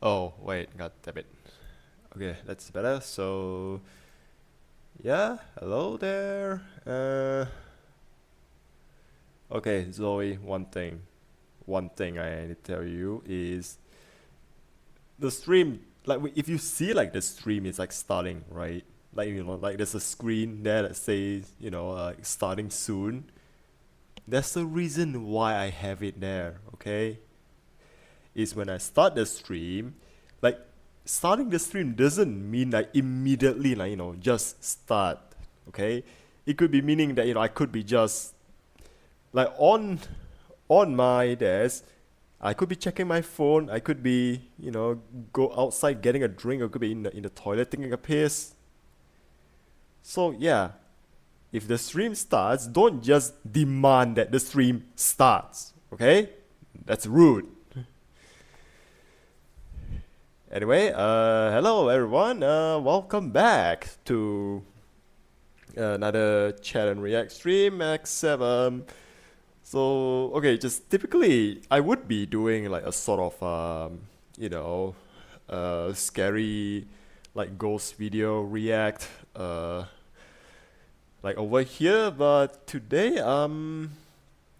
Oh, wait, god damn it. Okay, that's better. So, yeah, hello there. Okay, Zoe, one thing I need to tell you is the stream, like if you see like the stream is like starting, right? Like, like there's a screen there that says, like starting soon. That's the reason why I have it there, okay? Is when I start the stream, like starting the stream doesn't mean like immediately like just start, okay? It could be meaning that I could be just like on my desk. I could be checking my phone. I could be go outside getting a drink. Or could be in the toilet taking a piss. So yeah, if the stream starts, don't just demand that the stream starts, okay? That's rude. Anyway, hello everyone. Welcome back to another chat and react stream. Except okay, just typically I would be doing like a sort of scary like ghost video react like over here, but today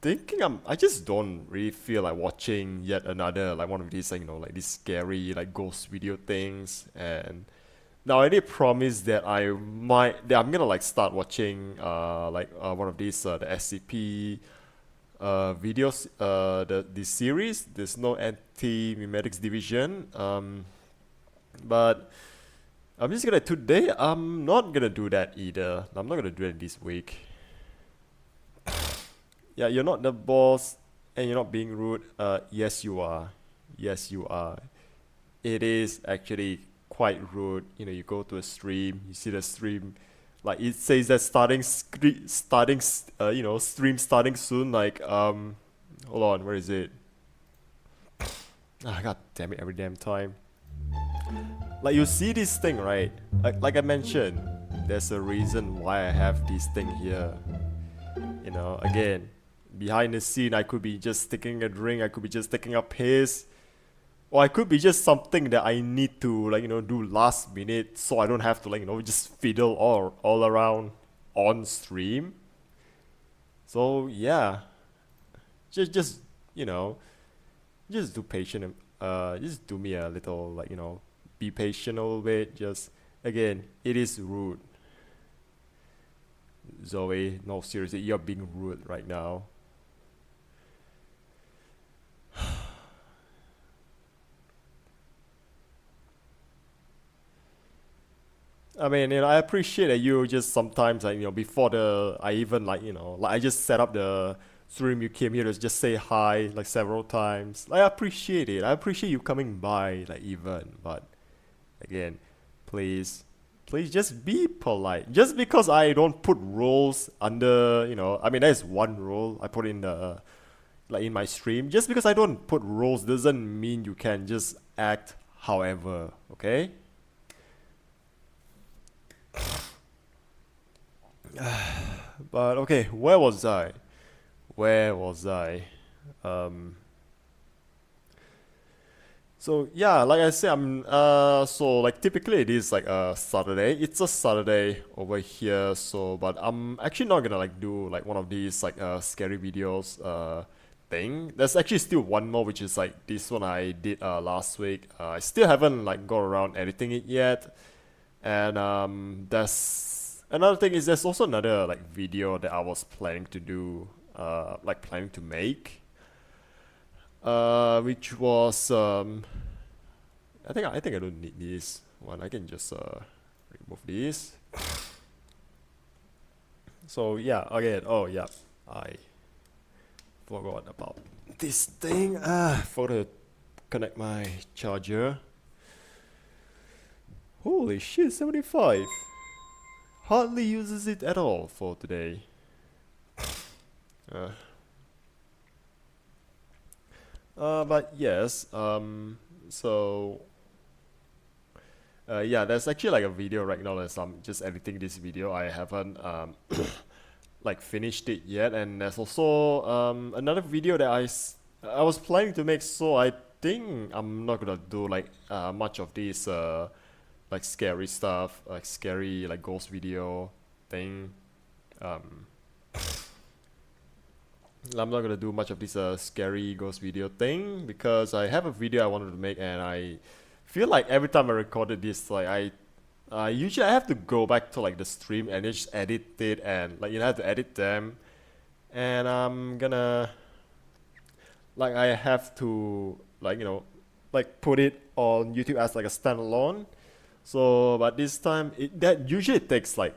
thinking I just don't really feel like watching yet another like one of these like like these scary like ghost video things. And now I did promise that I'm gonna like start watching one of these the SCP videos, the series. There's no anti-mimetics division, but I'm just gonna today I'm not gonna do that either. I'm not gonna do it this week. Yeah, you're not the boss and you're not being rude. Yes you are. Yes you are. It is actually quite rude. You go to a stream, you see the stream, like it says that stream starting soon. Like hold on, where is it? Ah, god damn it, every damn time. Like you see this thing, right? Like I mentioned, there's a reason why I have this thing here. Again, behind the scene, I could be just taking a drink, I could be just taking a piss, or I could be just something that I need to like do last minute, so I don't have to like just fiddle all around on stream. So yeah, just you know just do patient. Just do me a little like be patient a little bit. Just again, it is rude. Zoe, no, seriously, you're being rude right now. I mean, I appreciate that you just sometimes like before I even like like I just set up the stream, you came here to just say hi like several times. I appreciate it. I appreciate you coming by like even, but again, please, please just be polite. Just because I don't put rules under, I mean, there's one rule I put in the like in my stream. Just because I don't put rules doesn't mean you can just act however, okay? But okay, where was I? Where was I? Um, so yeah, like I said, so like typically it is like a Saturday. It's a Saturday over here, so but I'm actually not gonna like do like one of these like scary videos thing. There's actually still one more, which is like this one I did last week. I still haven't like got around editing it yet. And there's another thing is there's also another like video that I was planning to do, like planning to make, which was I think I don't need this one. I can just remove this. So yeah, again, oh yeah, I forgot about this thing. For to connect my charger. Holy shit, 75. Hardly uses it at all for today. Uh, but yes, so yeah, there's actually like a video right now as I'm just editing this video. I haven't like finished it yet, and there's also another video that I was planning to make. So I think I'm not gonna do like much of this like scary stuff, like scary like ghost video thing. Um, I'm not gonna do much of this scary ghost video thing because I have a video I wanted to make, and I feel like every time I recorded this, like usually I have to go back to like the stream and just edit it, and like I have to edit them, and I'm gonna like I have to like like put it on YouTube as like a standalone. So but this time that usually takes like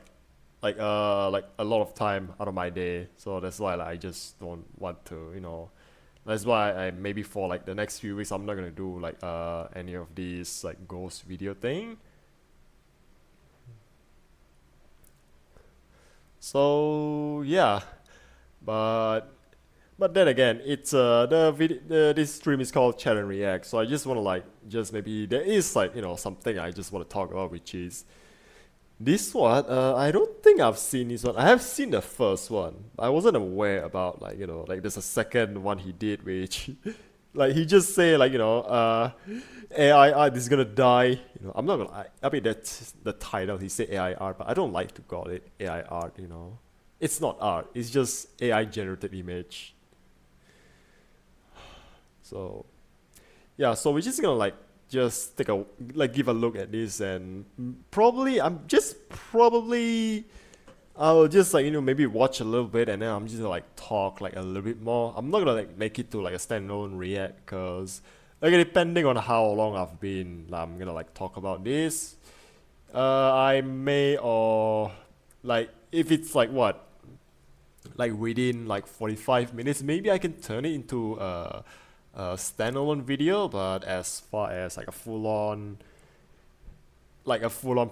a lot of time out of my day. So that's why like, I just don't want to, that's why I maybe for like the next few weeks I'm not gonna do like any of these like ghost video thing. So yeah, but then again, it's this stream is called Chat and React. So I just want to like just maybe there is like something I just want to talk about, which is this one. I don't think I've seen this one. I have seen the first one. I wasn't aware about like like there's a second one he did, which like he just say like AI art is gonna die. I'm not gonna. I mean that's the title. He said AI art, but I don't like to call it AI art. It's not art. It's just AI generated image. So yeah, so we're just gonna like just take a like give a look at this, and probably I'll just like maybe watch a little bit, and then I'm just gonna like talk like a little bit more. I'm not gonna like make it to like a standalone react because like depending on how long I've been, I'm gonna like talk about this. I may, or like if it's like what, like within like 45 minutes, maybe I can turn it into a standalone video. But as far as like a full on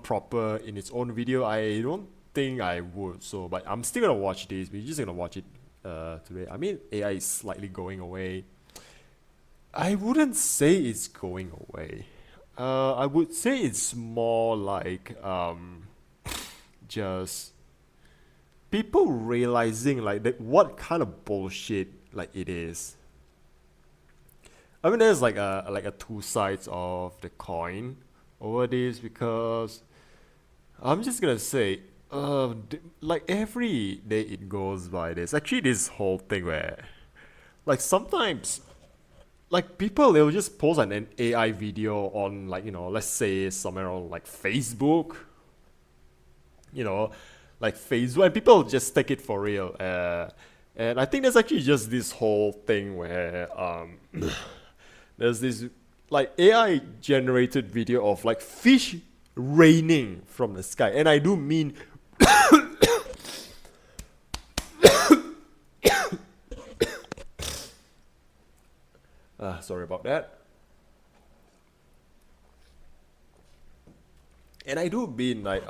proper in its own video, I don't think I would. So but I'm still gonna watch this. We're just gonna watch it today. I mean AI is slightly going away. I wouldn't say it's going away. I would say it's more like just people realizing like that what kind of bullshit like it is. I mean, there's like a two sides of the coin over this, because I'm just gonna say, like every day it goes by, there's actually this whole thing where, like sometimes, like people they'll just post an AI video on like let's say somewhere on like Facebook, you know, like Facebook, and people just take it for real. And I think there's actually just this whole thing where there's this like AI generated video of like fish raining from the sky, and I do mean sorry about that. And I do mean like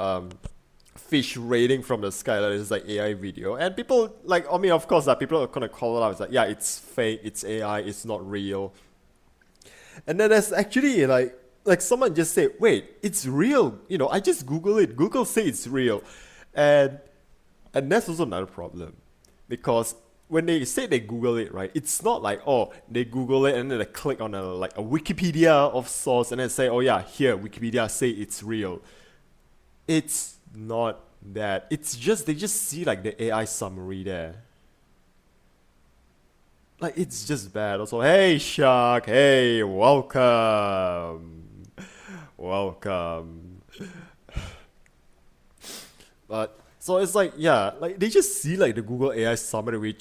fish raining from the sky. That is like AI video, and people like, I mean, of course, that people are gonna call it out. It's like, yeah, it's fake, it's AI, it's not real. And then there's actually like someone just say, wait, it's real. I just Google it. Google say it's real, and that's also another problem, because when they say they Google it, right, it's not like, oh, they Google it and then they click on a Wikipedia of source and then say, oh yeah, here Wikipedia say it's real. It's not that. It's just they just see like the AI summary there. Like it's just bad. Also, hey Shark, hey, welcome, welcome. But so it's like, yeah, like they just see like the Google AI summary,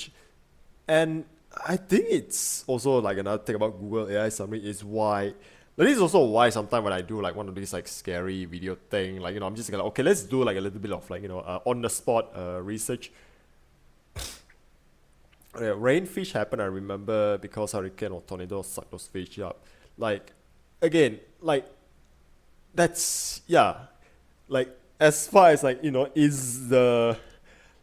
and I think it's also like another thing about Google AI summary is why. This is also why sometimes when I do like one of these like scary video thing, like I'm just gonna, okay, let's do like a little bit of like on the spot research. Yeah, rainfish happened, I remember, because hurricane or tornado sucked those fish up. Like, again, like, that's, yeah. Like, as far as, like, is the,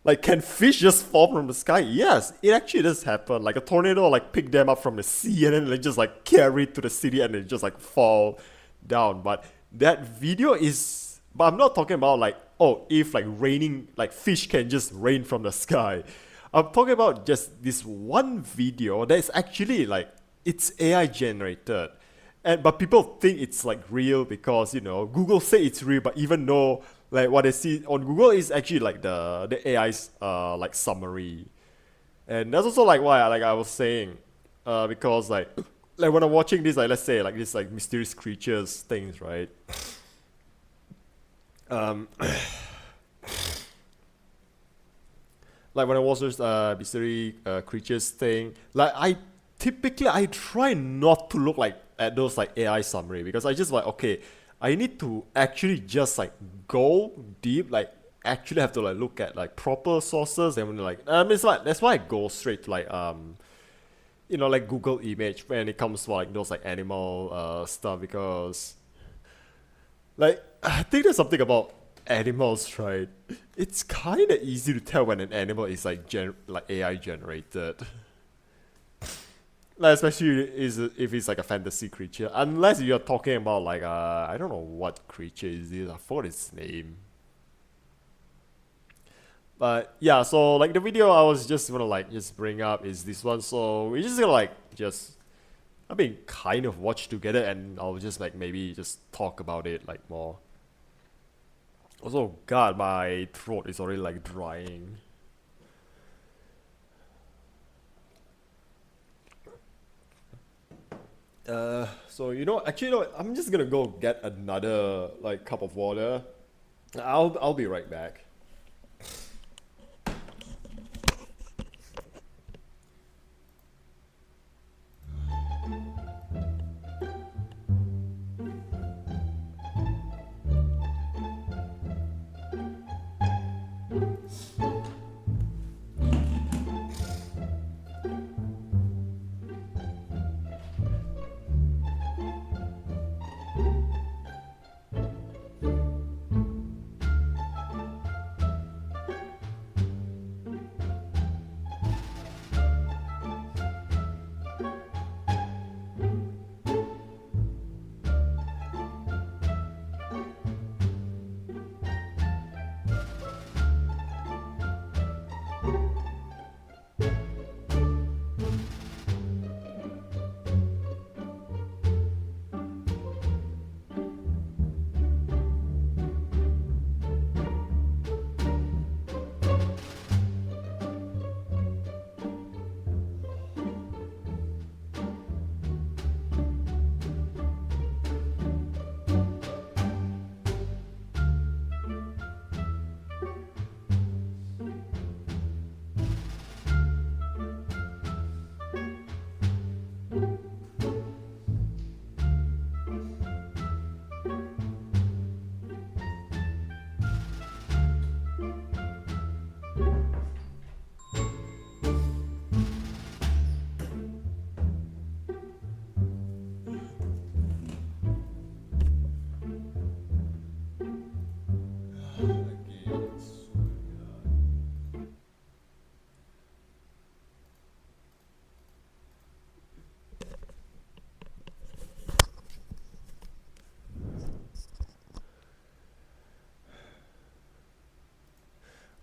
like, can fish just fall from the sky? Yes, it actually does happen. Like, a tornado, like, pick them up from the sea and then they just, like, carry it to the city and they just, like, fall down. But that video is, but I'm not talking about, like, oh, if, like, raining, like, fish can just rain from the sky. I'm talking about just this one video that's actually like it's AI generated. And but people think it's like real because Google say it's real, but even though like what they see on Google is actually like the AI's like summary. And that's also like why I was saying, because like when I'm watching this, like let's say like this like mysterious creatures things, right? Um, like when I watch this mystery creatures thing, like I try not to look like at those like AI summary because I just like okay, I need to actually just like go deep, like actually have to like look at like proper sources and like it's like that's why I go straight to like like Google image when it comes to like those like animal stuff because like I think there's something about animals, right? It's kind of easy to tell when an animal is like like AI generated. Like especially if it's like a fantasy creature, unless you're talking about like I don't know what creature is this. I forgot its name. But yeah, so like the video I was just gonna like just bring up is this one. So we're just gonna like just I mean kind of watch together and I'll just like maybe just talk about it like more. Also, God, my throat is already like drying. So actually, I'm just gonna go get another like cup of water. I'll be right back.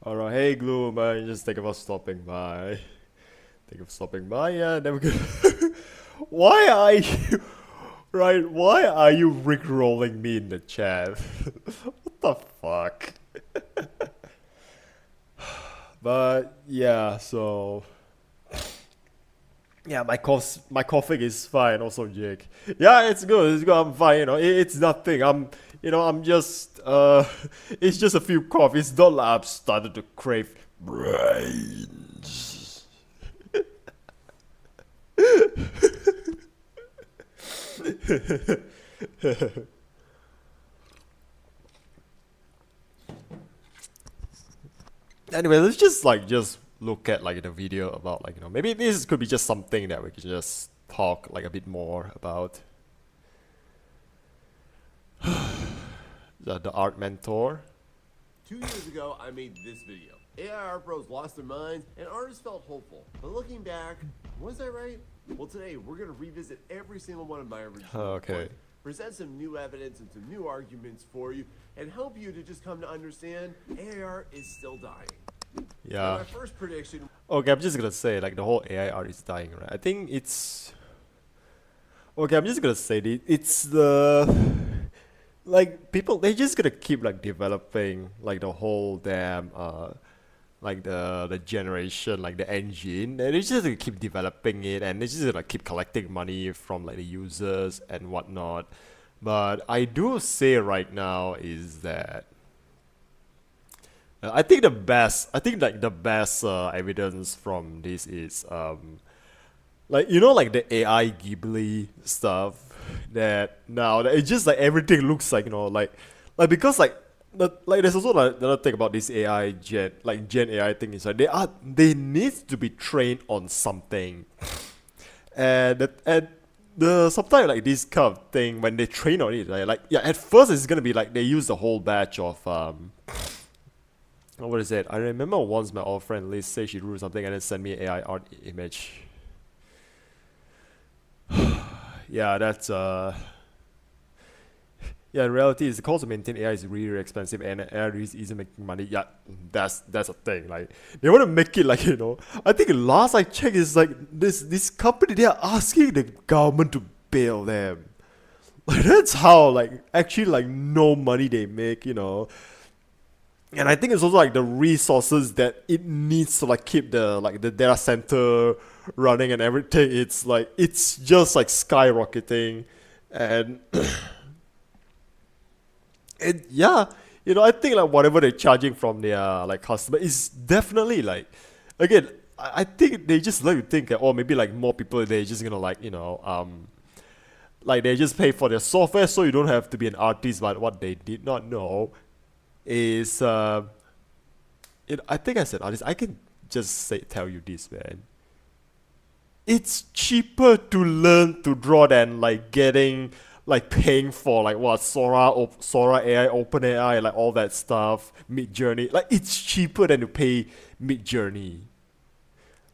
Alright, hey Gloom, just think about stopping by. Think of stopping by, yeah, then we could. Why are you. Right, why are you rickrolling me in the chat? What the fuck? But yeah, so. Yeah, my coughing is fine. Also, Jake. Yeah, it's good. It's good. I'm fine. It's nothing. I'm just. It's just a few cough. It's not like I've started to crave brains. Anyway, let's just look at like the video about like maybe this could be just something that we can just talk like a bit more about. The art mentor. 2 years ago, I made this video. AI art bros lost their minds, and artists felt hopeful. But looking back, was I right? Well, today we're gonna revisit every single one of my original Okay. work, present some new evidence and some new arguments for you, and help you to just come to understand AI art is still dying. And Yeah. my first prediction. Okay, I'm just gonna say like the whole AI art is dying, right? I think it's Okay, I'm just gonna say it. It's the like people they just gonna keep like developing like the whole damn like the generation like the engine and it's just gonna keep developing it and it's just gonna keep collecting money from like the users and whatnot. But I do say right now is that I think like the best evidence from this is like you know like the AI Ghibli stuff that now that it's just like everything looks like like because like there's also like another thing about this AI Gen AI thing is like they need to be trained on something and the sometimes like this kind of thing when they train on it right like yeah at first it's gonna be like they use the whole batch of what is it? I remember once my old friend Liz said she drew something and then sent me an AI art image. Yeah, that's yeah. In reality, is the cost to maintain AI is really, really expensive, and AI really isn't making money. Yeah, that's a thing. Like they want to make it like I think last I checked is like this company they are asking the government to bail them. Like that's how like actually like no money they make. And I think it's also like the resources that it needs to like keep the data center running and everything. It's like it's just like skyrocketing, and it yeah, I think like whatever they're charging from their like customer is definitely like again. I think they just like to think that maybe like more people they're just gonna like like they just pay for their software so you don't have to be an artist. But what they did not know is I think I said artist. I can just tell you this, man. It's cheaper to learn to draw than like getting like paying for like what Sora AI, Open AI, like all that stuff, Mid Journey. Like it's cheaper than to pay Mid Journey.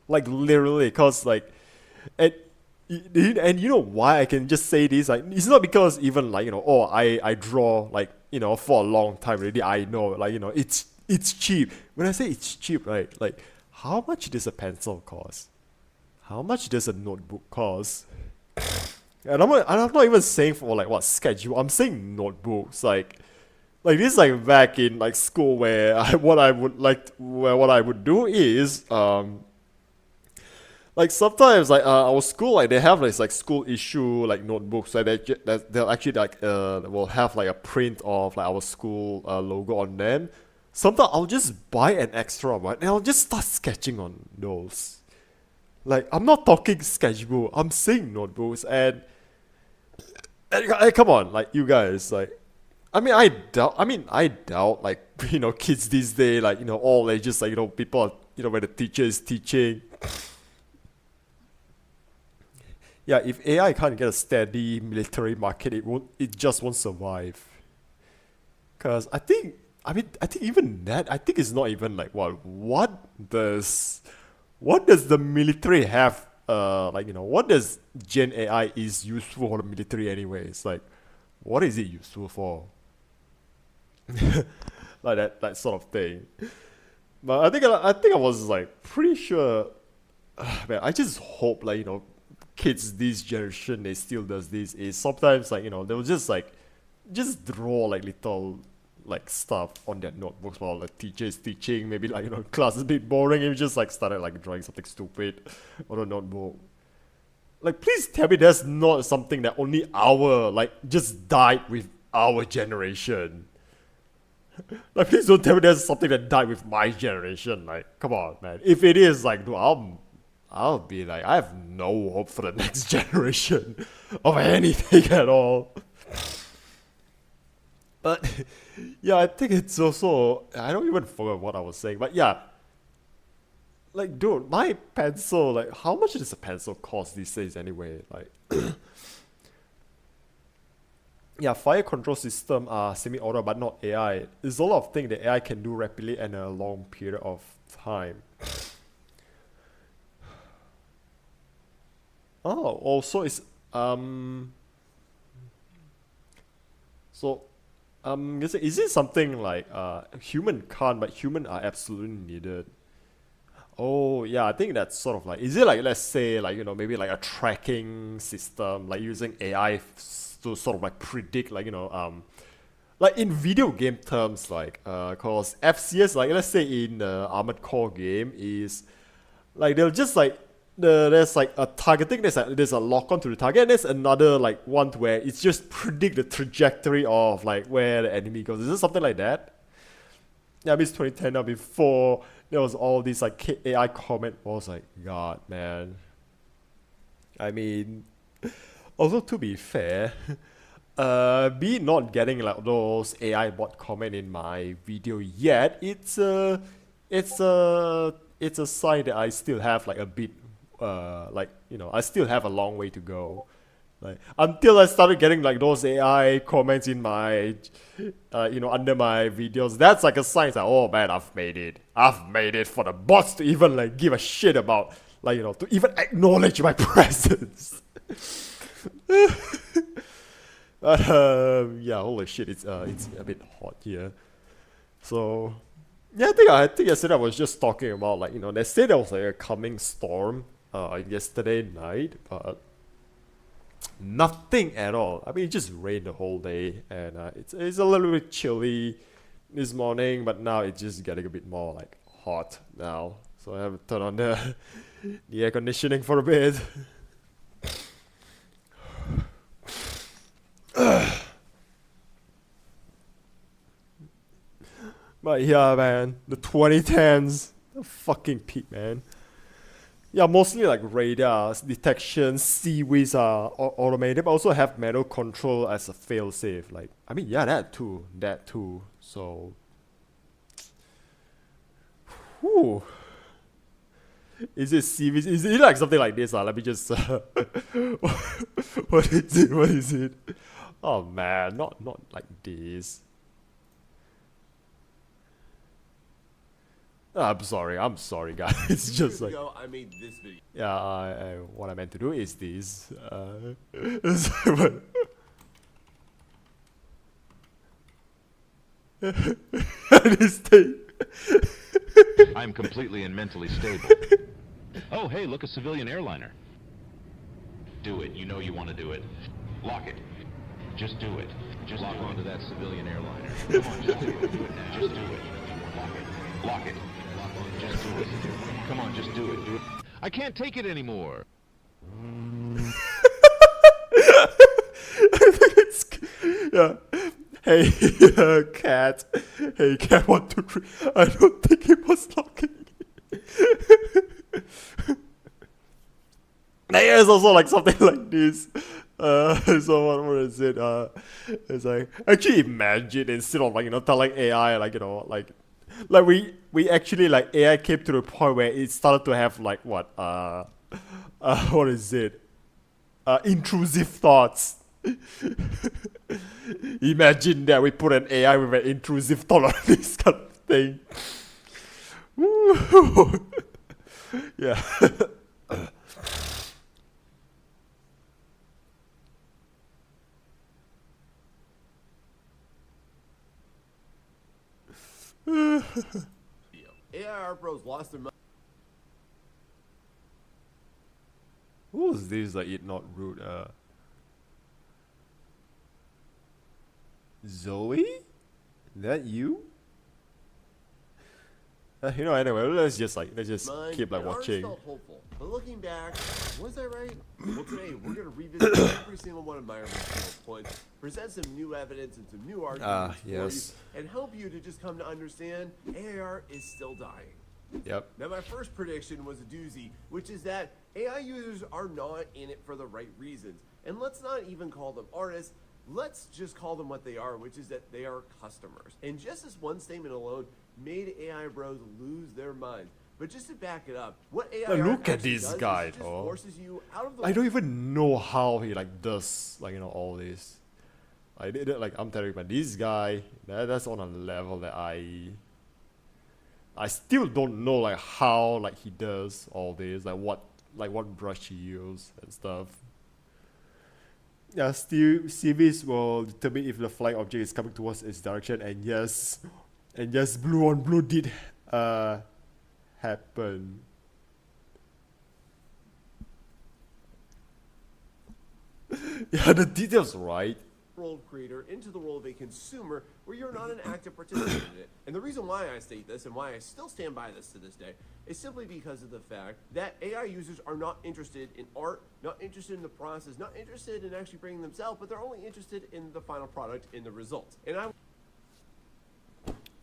Like literally, cause like and and you know why I can just say this? Like it's not because even like I draw like for a long time already. I know like it's cheap. When I say it's cheap, right? Like how much does a pencil cost? How much does a notebook cost? And I'm not even saying for like what schedule. I'm saying notebooks. Like this is like back in like school where what I would do is like sometimes like our school like they have this like school issue like notebooks like they'll actually like will have like a print of like our school logo on them. Sometimes I'll just buy an extra one and I'll just start sketching on those. Like I'm not talking sketchbook, I'm saying notebooks and come on, like you guys, like I doubt like kids these days like all they just like people are, when the teacher is teaching. Yeah, if AI can't get a steady military market, it just won't survive. Cause I think even that I think it's not even like what does the military have like what does Gen AI is useful for the military anyways? Like what is it useful for? Like that sort of thing. But I think I was like pretty sure man, I just hope like kids this generation they still does this is sometimes like they'll just draw like little like stuff on their notebooks while the teacher is teaching. Maybe like class is a bit boring and you just like started like drawing something stupid on a notebook. Like please tell me that's not something that only our like just died with our generation. Like please don't tell me there's something that died with my generation. Like come on man. If it is like dude, I'll be like I have no hope for the next generation of anything at all. But yeah, I think it's also I don't even forget what I was saying, but yeah, like dude, my pencil, like how much does a pencil cost these days anyway? Like yeah, fire control system are semi-auto but not AI. There's a lot of things that AI can do rapidly and in a long period of time. Oh, also it's so is it something like human can't but human are absolutely needed? Oh yeah, I think that's sort of like, is it like, let's say like, maybe like a tracking system, like using AI to sort of like predict, like, like in video game terms, like cause FCS, like let's say in the Armored Core game is like they'll just like there's like a targeting, there's a lock onto the target, and there's another like one where it's just predict the trajectory of like where the enemy goes. Is it something like that? Yeah, I mean it's 2010 now. Before there was all these like AI comment was like, God man. I mean, also to be fair, me not getting like those AI bot comment in my video yet, it's a sign that I still have like a bit, like I still have a long way to go. Like until I started getting like those AI comments in my, under my videos, that's like a sign that, oh man, I've made it for the bots to even like give a shit about, like to even acknowledge my presence. But yeah, holy shit, it's a bit hot here. So yeah, I think yesterday I was just talking about like they said there was like a coming storm yesterday night, but nothing at all. I mean, it just rained the whole day, and it's a little bit chilly this morning, but now it's just getting a bit more like hot now. So I have to turn on the air conditioning for a bit. But yeah, man, the 2010s, the fucking peak, man. Yeah, mostly like radar detection, seaweeds are automated, but also have manual control as a failsafe. Like, I mean, yeah, that too. So, whew. Is it seaweeds? Is it like something like this? Let me just. What is it? What is it? Oh man, not like this. I'm sorry, guys. It's just like, Ago, I made this video. yeah. What I meant to do is this. This thing. I'm completely and mentally stable. Oh, hey, look, a civilian airliner. Do it. You know you want to do it. Lock it. Just do it. Just lock onto that civilian airliner. Come on, just do it. Do it now. Just do it. Lock it. Lock it. Just do it. Come on, just do it. Do it. I can't take it anymore. Yeah. Hey, cat. Hey, cat. 1, 2, 3. I don't think it was locking. There's also like something like this. So what is it? It's like, actually imagine, instead of like telling AI like we actually like AI came to the point where it started to have like what is it? Intrusive thoughts. Imagine that we put an AI with an intrusive thought on this kind of thing. Woo. Yeah. AI Bros lost their mind. Who is this that it not rude? Zoe? That you? Anyway, let's just keep like and ours watching. felt hopeful. But looking back, was I right? Well, today we're going to revisit every single one of my original points, present some new evidence and some new arguments for yes. you, and help you to just come to understand AIR is still dying. Yep. Now, my first prediction was a doozy, which is that AI users are not in it for the right reasons. And let's not even call them artists. Let's just call them what they are, which is that they are customers. And just this one statement alone made AI bros lose their minds. But just to back it up, what AI Now look at actually this does guy, is it just though. forces you out of the I don't even know how he like does like all this. I'm telling you, but this guy, that's on a level that I still don't know like how like he does all this, like what brush he uses and stuff. Yeah, still CVs will determine if the flying object is coming towards its direction, and yes, blue on blue did happen. Yeah, the details, right? role of creator into the role of a consumer where you're not an active participant in it. And the reason why I state this and why I still stand by this to this day is simply because of the fact that AI users are not interested in art, not interested in the process, not interested in actually bringing themselves, but they're only interested in the final product, in the results. And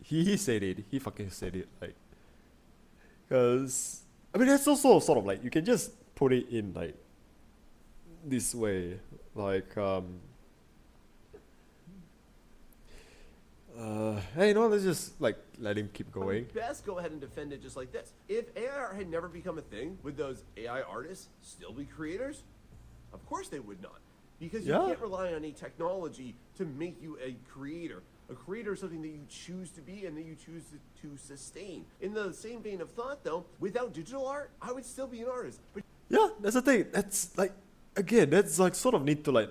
He said it. He fucking said it. Like, because I mean that's also sort of like you can just put it in like this way, like hey, you know, let's just like let him keep I going. would best go ahead and defend it just like this. If AI art had never become a thing, would those AI artists still be creators? Of course they would not. Because you Yeah. can't rely on a technology to make you a creator. A creator is something that you choose to be and that you choose to sustain. In the same vein of thought, though, without digital art, I would still be an artist. But Yeah, that's the thing. That's like, again, that's like sort of need to like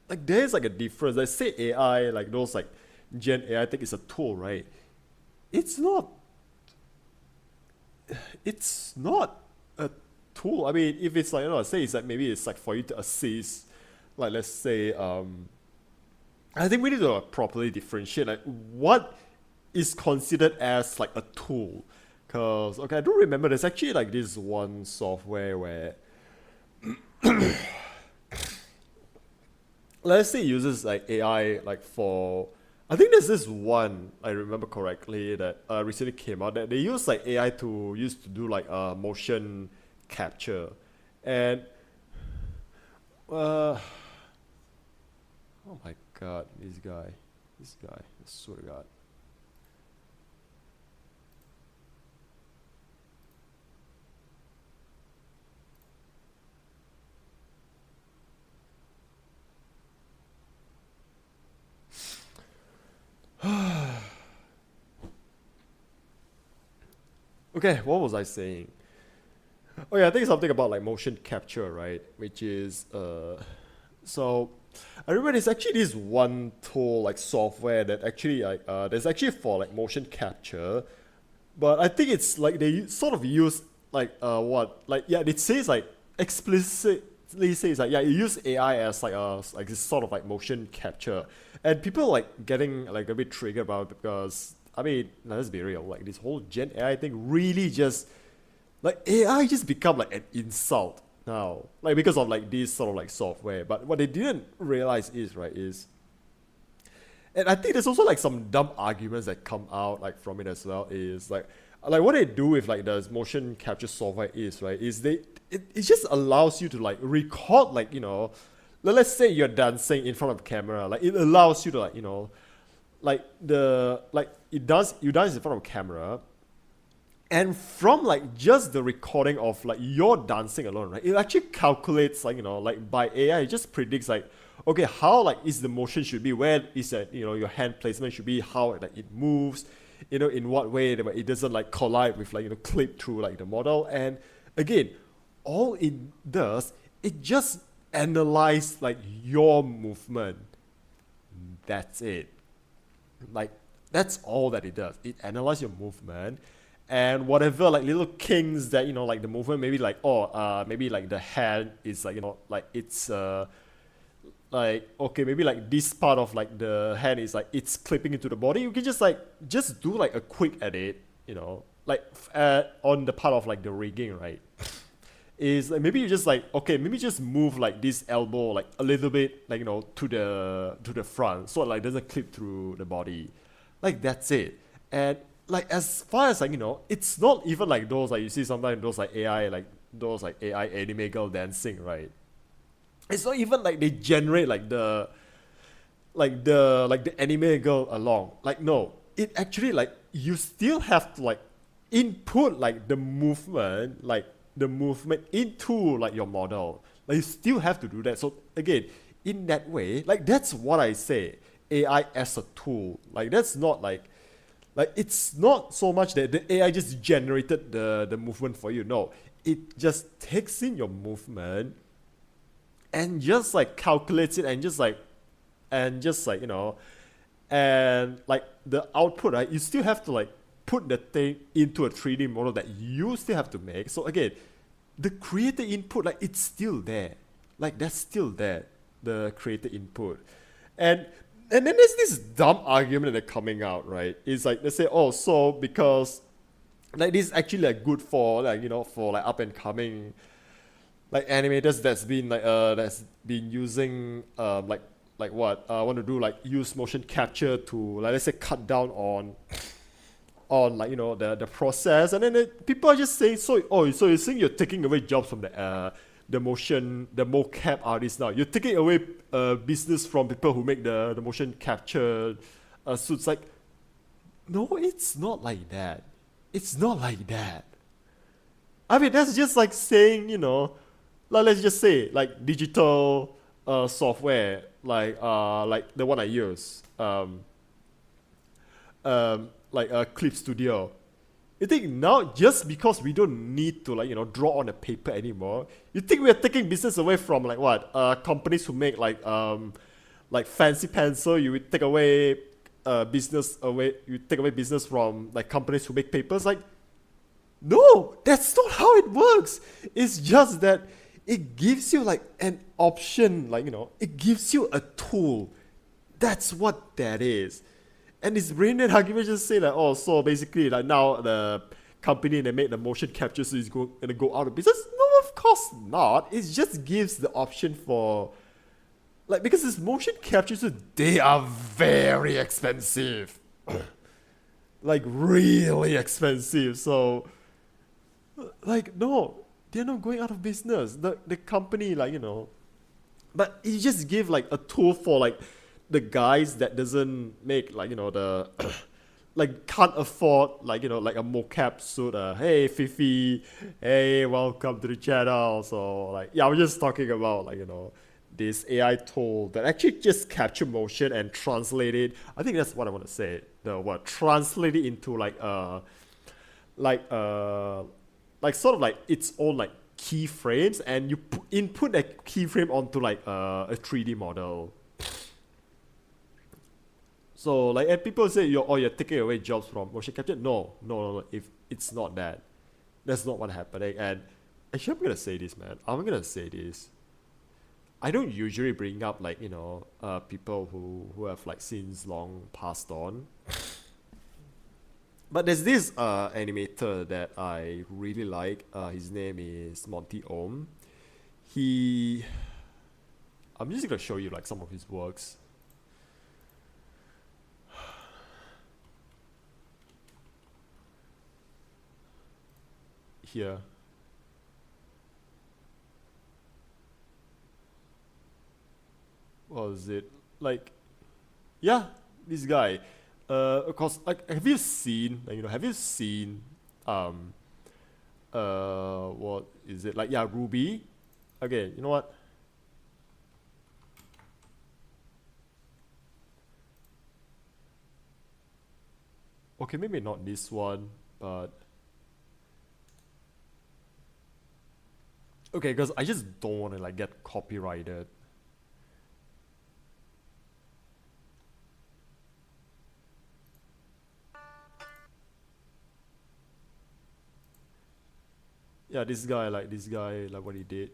there's like a difference. Like say AI, like those like Gen AI, I think it's a tool, right? It's not. It's not a tool. I mean, if it's like, you know, say it's like maybe it's like for you to assist, like let's say, I think we need to properly differentiate like what is considered as like a tool. Cause okay, I do remember there's actually like this one software where let's say it uses like AI like for, I think there's this one I remember correctly that recently came out that they use like AI to use to do like motion capture, and oh my god, this guy, I swear to God. Okay, what was I saying? Oh yeah, I think something about like motion capture, right? Which is so I remember there's actually this one tool like software that actually like there's actually for like motion capture, but I think it's like they sort of use like what like yeah it says like explicitly says like yeah you use AI as like this sort of like motion capture, and people like getting like a bit triggered about it because I mean now let's be real, like this whole Gen AI thing really just like AI just become like an insult now, like because of like this sort of like software. But what they didn't realize is right is, and I think there's also like some dumb arguments that come out like from it as well. Is like what they do with like the motion capture software is right is it just allows you to like record like you know, let's say you're dancing in front of camera, like it allows you to like you know, like you dance in front of camera. And from like just the recording of like your dancing alone, right? It actually calculates like you know like by AI, it just predicts like okay how like is the motion should be, where is that you know your hand placement should be, how like it moves, you know in what way that it doesn't like collide with like you know clip through like the model. And again, all it does, it just analyze like your movement. That's it. Like that's all that it does. It analyzes your movement. And whatever like little kinks that you know like the movement maybe like maybe like the hand is like you know like it's like okay maybe like this part of like the hand is like it's clipping into the body. You can just do like a quick edit, you know, like on the part of like the rigging, right? Is like maybe you just like okay maybe just move like this elbow like a little bit like you know to the front so it like doesn't clip through the body, like that's it. And like as far as like you know, it's not even like those like you see sometimes those like AI like those like AI anime girl dancing, right? It's not even like they generate like the anime girl along. Like no, it actually like you still have to like input like the movement into like your model. Like you still have to do that. So again, in that way, like that's what I say. AI as a tool. Like that's not like it's not so much that the AI just generated the movement for you. No, it just takes in your movement and just like calculates it and just like you know, and like the output, right? You still have to like put the thing into a 3D model that you still have to make. So again, the creator input, like it's still there. like that's still there, the creator input. And and then there's this dumb argument that coming out, right? It's like they say, oh, so because like this is actually like good for like for like up and coming like animators that's been using like what want to do like use motion capture to like let's say cut down on like the process. And then people are just saying, so you're saying you're taking away jobs from the mocap artists now. You're taking away business from people who make the motion capture suits. Like, no, it's not like that. It's not like that. I mean, that's just like saying, like let's just say like digital software, like the one I use, like a Clip Studio. You think now just because we don't need to like draw on a paper anymore, you think we are taking business away from like what companies who make like fancy pencil? You would take away business away. You take away business from like companies who make papers. Like, no, that's not how it works. It's just that it gives you like an option, like it gives you a tool. That's what that is. And this brain-dead argument just say like, oh, so basically like now the company that made the motion capture so is gonna go out of business. No, of course not. It just gives the option for like, because this motion capture so they are very expensive. Like really expensive. So like no, they're not going out of business. The company like but it just give like a tool for like the guys that doesn't make like the like can't afford like like a mocap suit. Hey Fifi, hey, welcome to the channel. So like yeah, I was just talking about like this AI tool that actually just capture motion and translate it. I think that's what I want to say. Translate it into like sort of like its own like keyframes, and you input that keyframe onto like a 3D model. So like, and people say you're taking away jobs from motion capture. No. If it's not that, that's not what's happening. And actually, I'm gonna say this, man. I'm gonna say this. I don't usually bring up like people who have like since long passed on. But there's this animator that I really like. His name is Monty Ohm. I'm just gonna show you like some of his works. Here. What was it? Like, yeah, this guy. Of course, like, have you seen, what is it? Like, yeah, Ruby. Okay, you know what? Okay, maybe not this one, but okay, because I just don't want to like get copyrighted. Yeah, this guy, like what he did.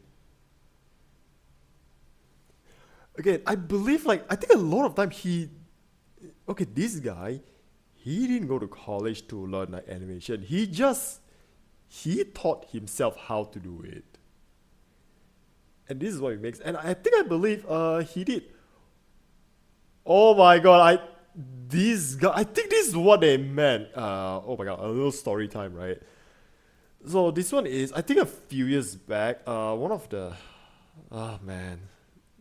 Again, I believe like, I think a lot of time this guy, he didn't go to college to learn like animation. He taught himself how to do it. And this is what he makes. And I believe he did. Oh my god, this guy, I think this is what they meant. Oh my god, a little story time, right? So this one is, I think a few years back, one of the, oh man,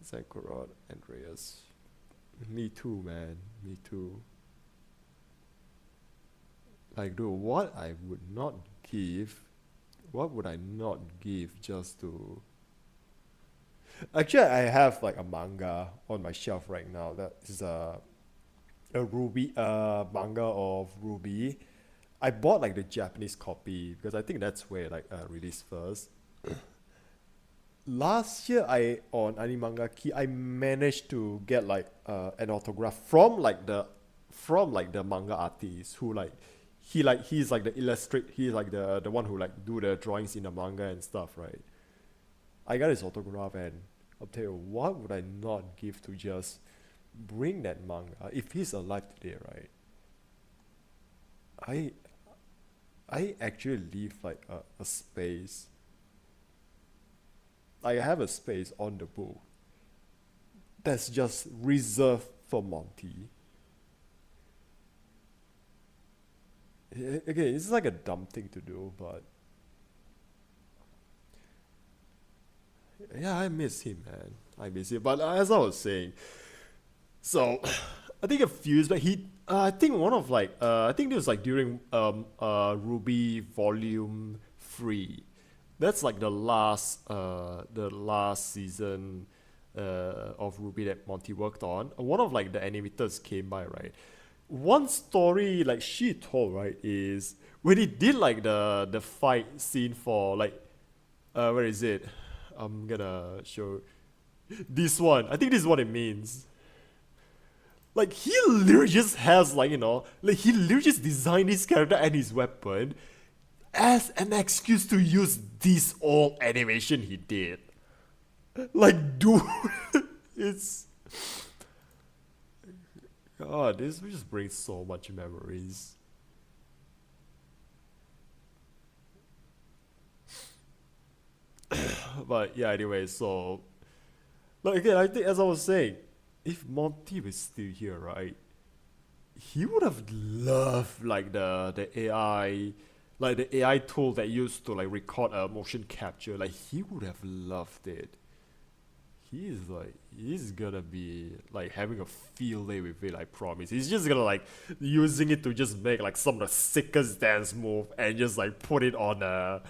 Zankorod, Andreas. Me too, man, me too. Like, dude, what would I not give just to... Actually, I have like a manga on my shelf right now. That is a Ruby manga of Ruby. I bought like the Japanese copy because I think that's where like released first. Last year, on Animanga Key, I managed to get like an autograph from the manga artist who he's like he's like the one who like do the drawings in the manga and stuff, right? I got his autograph, and I'll tell you, what would I not give to just bring that manga if he's alive today, right? I actually leave like a space. I have a space on the book that's just reserved for Monty. Again, it's like a dumb thing to do, but yeah, I miss him, man. I miss him. But as I was saying, so I think a few years back, I think one of like, I think it was like during Ruby Volume 3. That's like the last season of Ruby that Monty worked on. One of like the animators came by, right? One story like she told, right, is when he did like the fight scene for like where is it? I'm gonna show this one. I think this is what it means. Like he literally just has like, you know, like he literally just designed his character and his weapon as an excuse to use this old animation he did. Like, dude, it's God, this just brings so much memories. But yeah, anyway, so like again, I think as I was saying, if Monty was still here, right, he would have loved like the AI, like the AI tool that used to like record a motion capture. Like he would have loved it. He's gonna be like having a field day with it, I promise. He's just gonna like using it to just make like some of the sickest dance move and just like put it on a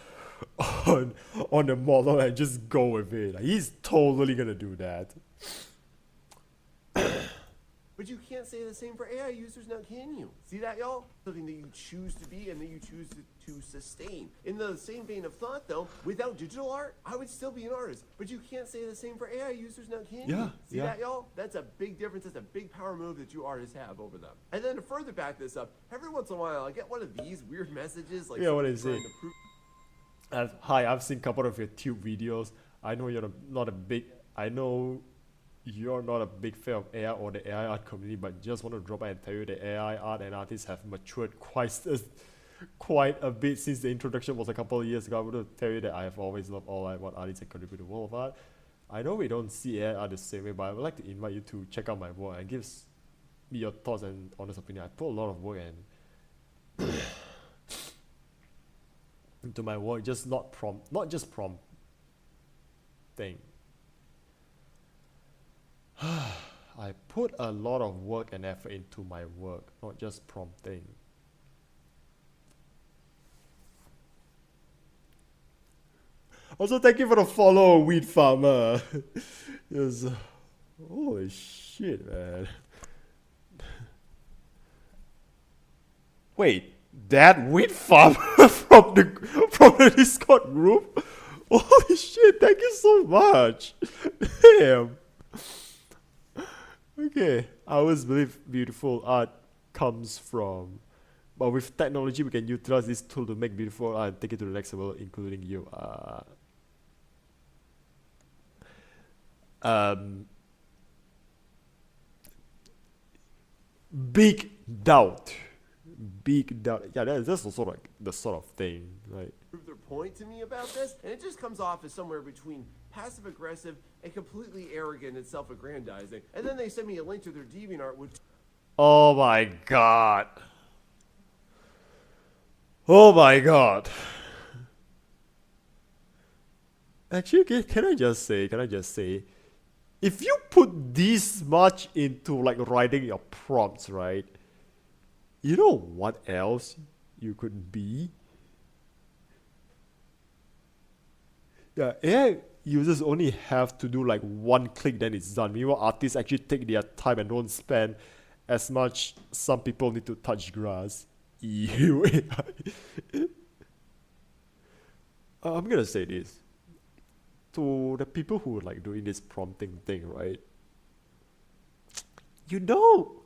on the model and just go with it. Like, he's totally gonna do that. But you can't say the same for AI users now, can you? See that, y'all? Something that you choose to be and that you choose to sustain. In the same vein of thought, though, without digital art, I would still be an artist. But you can't say the same for AI users now, can you? See that, y'all? That's a big difference. That's a big power move that you artists have over them. And then to further back this up, every once in a while, I get one of these weird messages. Like, yeah, what is trying it? to prove Hi, I've seen a couple of your tube videos. I know you're not a big fan of AI or the AI art community, but just want to drop by and tell you that AI art and artists have matured quite a bit since the introduction was a couple of years ago. I want to tell you that I have always loved all what artists and contribute to the world of art. I know we don't see AI art the same way, but I would like to invite you to check out my work and give me your thoughts and honest opinion. I put a lot of work into my work, just not just prompting. I put a lot of work and effort into my work, not just prompting. Also, thank you for the follow, Weed Farmer. Yes. Holy shit, man. Wait, that Weed Farmer from the Discord group? Holy shit, thank you so much. Damn. Okay, I always believe beautiful art comes from, but with technology we can utilize this tool to make beautiful art and take it to the next level, including you. Big doubt. Yeah, that's also like the sort of thing, right? Prove their point to me about this, and it just comes off as somewhere between passive aggressive and completely arrogant and self-aggrandizing. And then they send me a link to their DeviantArt, which Oh my god. Oh my god. Actually, can I just say, if you put this much into like writing your prompts, right? You know what else you could be? Yeah, AI users only have to do like one click, then it's done. Meanwhile, artists actually take their time and don't spend as much. Some people need to touch grass. Ew. I'm gonna say this to the people who are like doing this prompting thing, right? You know,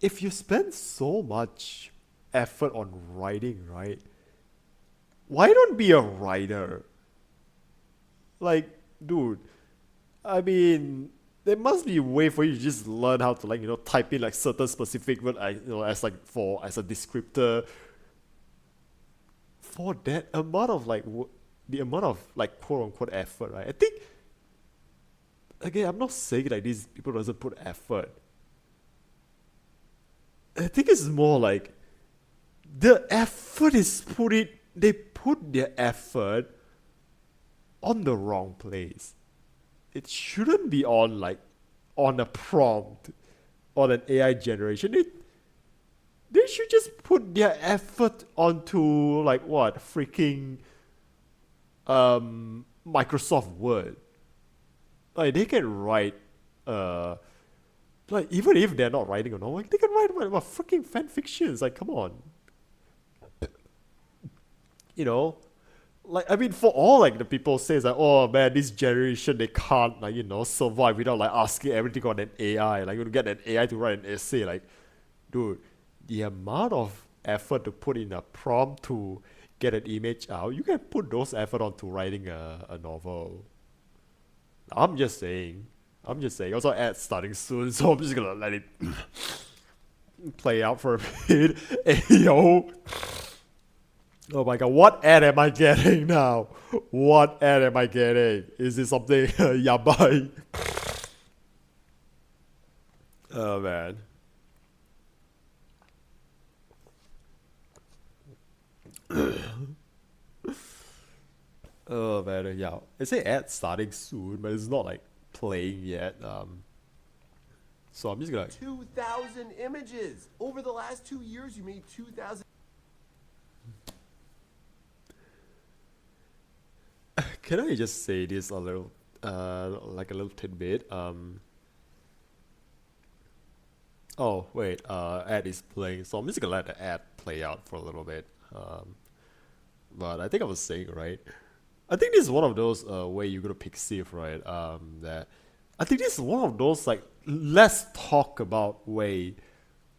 if you spend so much effort on writing, right? Why don't be a writer? Like, dude, I mean, there must be a way for you to just learn how to like type in like certain specific word as like for as a descriptor for that amount of like the amount of like quote unquote effort, right? I think again, I'm not saying like these people doesn't put effort. I think it's more like the effort is they put their effort on the wrong place. It shouldn't be on a prompt on an AI generation. They should just put their effort onto like what freaking Microsoft Word. Like they can write like even if they're not writing a novel, like, they can write what freaking fan fictions. Like come on. Like I mean for all like the people says like, oh man, this generation they can't like survive without like asking everything on an AI. Like you get an AI to write an essay, like dude, the amount of effort to put in a prompt to get an image out, you can put those effort onto writing a novel. I'm just saying. Also ad's starting soon, so I'm just gonna let it play out for a bit. Hey yo. Oh my god, what ad am I getting now? What ad am I getting? Is this something yabai? Oh man. Oh man, yeah. It's an ad starting soon, but it's not like playing yet. So I'm just gonna 2,000 images. Over the last 2 years, you made 2,000. Can I just say this a little, like a little tidbit? Oh wait, ad is playing, so I'm just gonna let the ad play out for a little bit. But I think I was saying right. I think this is one of those where you're gonna pick safe, right? That I think this is one of those like let's talk about way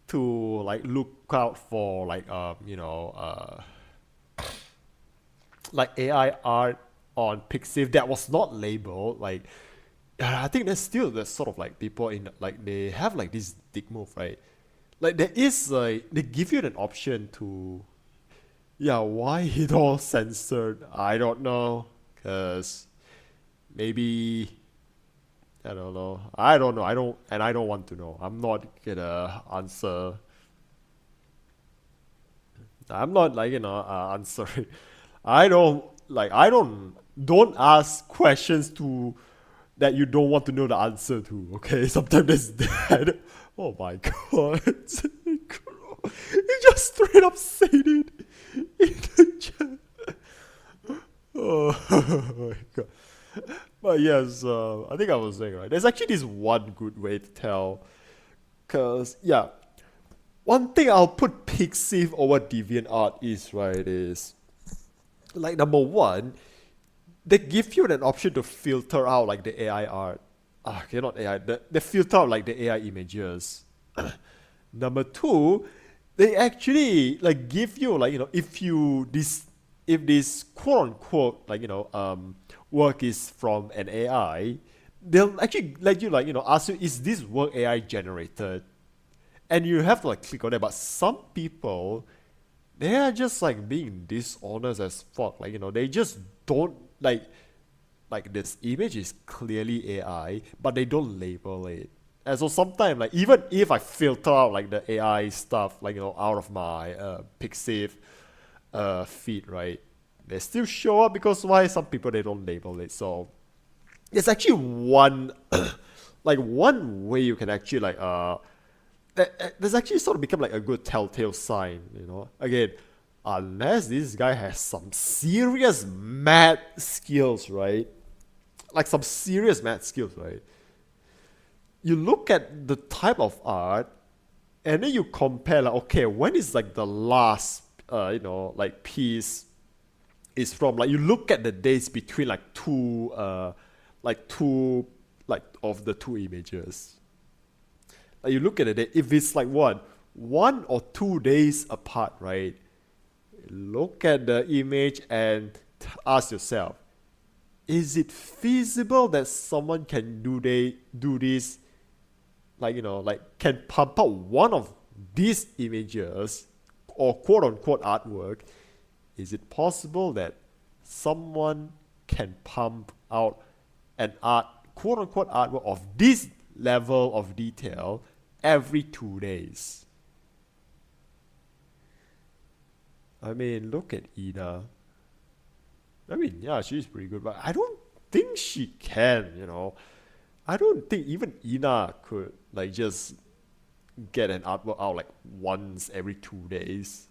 to like look out for like like AI art on Pixiv that was not labeled. Like I think there's sort of like people in like they have like this dick move, right? Like there is like they give you an option to why it all censored? I don't know. Cause maybe I don't know. I don't know. I don't want to know. I'm not gonna answer. I'm not like answering. Don't ask questions to that you don't want to know the answer to. Okay, sometimes that's that. Oh my god, he just straight up said it in the chat. Oh my god. But yes, I think I was saying right. There's actually this one good way to tell, cause one thing I'll put Pixiv over DeviantArt is like number one, they give you an option to filter out like the AI art. Okay, not AI. They filter out like the AI images. Number two, they actually like give you like if this quote unquote like work is from an AI, they'll actually let you like ask you, is this work AI generated? And you have to like click on it. But some people, they are just like being dishonest as fuck. Like they just don't like this image is clearly AI, but they don't label it. And so sometimes like even if I filter out like the AI stuff like out of my Pixiv feed, right, they still show up because why? Some people they don't label it. So there's actually one like one way you can actually like there's actually sort of become like a good telltale sign, again, unless this guy has some serious mad skills, right? Like some serious mad skills, right? You look at the type of art and then you compare like, okay, when is like the last like piece is from, like you look at the dates between like two of the two images. Like you look at it, if it's like 1 or 2 days apart, right? Look at the image and ask yourself, is it feasible that someone can do this, like, like can pump out one of these images or quote unquote artwork? Is it possible that someone can pump out an quote unquote artwork of this level of detail every 2 days? I mean, look at Ina. I mean, yeah, she's pretty good, but I don't think she can, I don't think even Ina could, like, just get an artwork out, like, once every 2 days.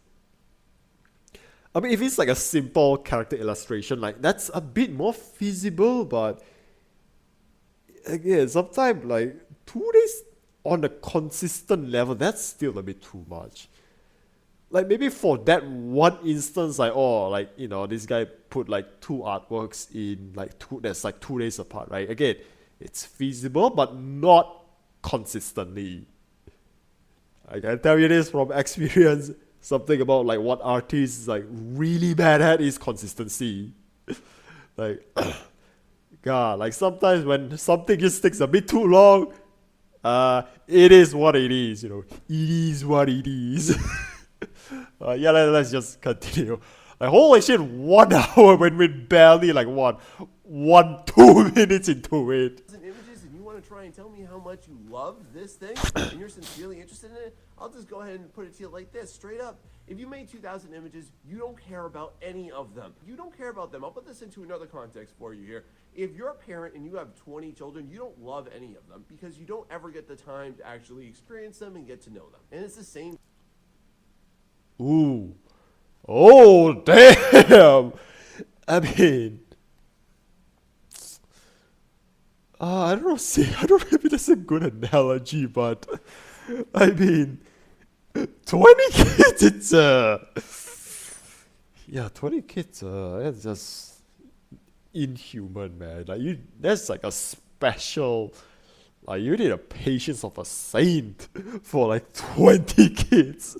I mean, if it's like a simple character illustration, like, that's a bit more feasible, but again, sometimes, like, 2 days on a consistent level, that's still a bit too much. Like, maybe for that one instance, like, oh, like, this guy put like 2 artworks in like that's like 2 days apart, right? Again, it's feasible, but not consistently. I can tell you this from experience. Something about like what artists like really bad at is consistency. Like, God, like sometimes when something just takes a bit too long, it is what it is, It is what it is. Yeah, let's just continue. Like, holy shit, 1 hour when we're barely like 2 minutes into it. Images, and you want to try and tell me how much you love this thing, and you're sincerely interested in it, I'll just go ahead and put it to you like this, straight up. If you made 2,000 images, you don't care about any of them. You don't care about them. I'll put this into another context for you here. If you're a parent and you have 20 children, you don't love any of them because you don't ever get the time to actually experience them and get to know them. And it's the same. Ooh. Oh, damn. I mean, I don't know, I don't know if that's a good analogy, but I mean, 20 kids, it's, yeah, 20 kids, that's just inhuman, man. Like, that's like a special, like, you need a patience of a saint for like 20 kids.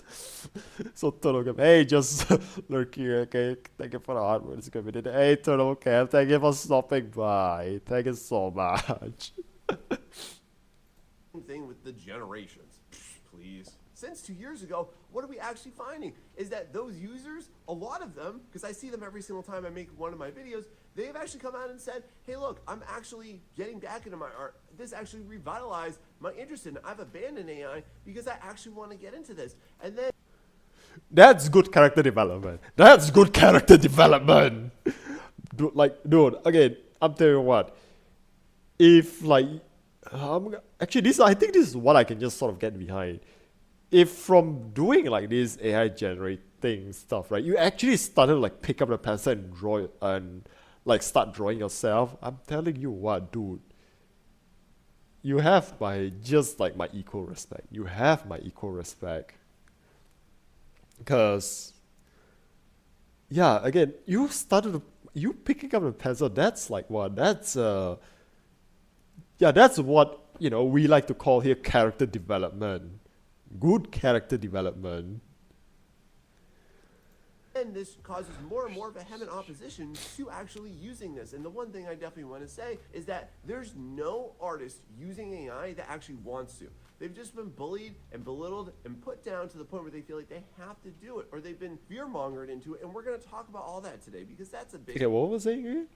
So Turtle Cam, hey, just lurking here, okay? Thank you for the hard words committed. Hey, Turtle Cam, thank you for stopping by. Thank you so much. Same thing with the generations. Please. Since 2 years ago, what are we actually finding? Is that those users, a lot of them, because I see them every single time I make one of my videos, they've actually come out and said, hey, look, I'm actually getting back into my art. This actually revitalized my interest in it. I've abandoned AI because I actually want to get into this. And then that's good character development. That's good character development. Dude, again, I'm telling you what. If, like, actually, I think this is what I can just sort of get behind. If from doing, like, this AI generating stuff, right, you actually started, like, pick up the pencil and draw it and, like, start drawing yourself, I'm telling you what, dude. You have my equal respect. You have my equal respect. Because, yeah, again, you picking up the pencil, that's like what? That's what, we like to call here character development. Good character development. And this causes more and more vehement opposition to actually using this. And the one thing I definitely want to say is that there's no artist using AI that actually wants to. They've just been bullied and belittled and put down to the point where they feel like they have to do it, or they've been fear-mongered into it. And we're going to talk about all that today because that's a big... Okay, what was it again?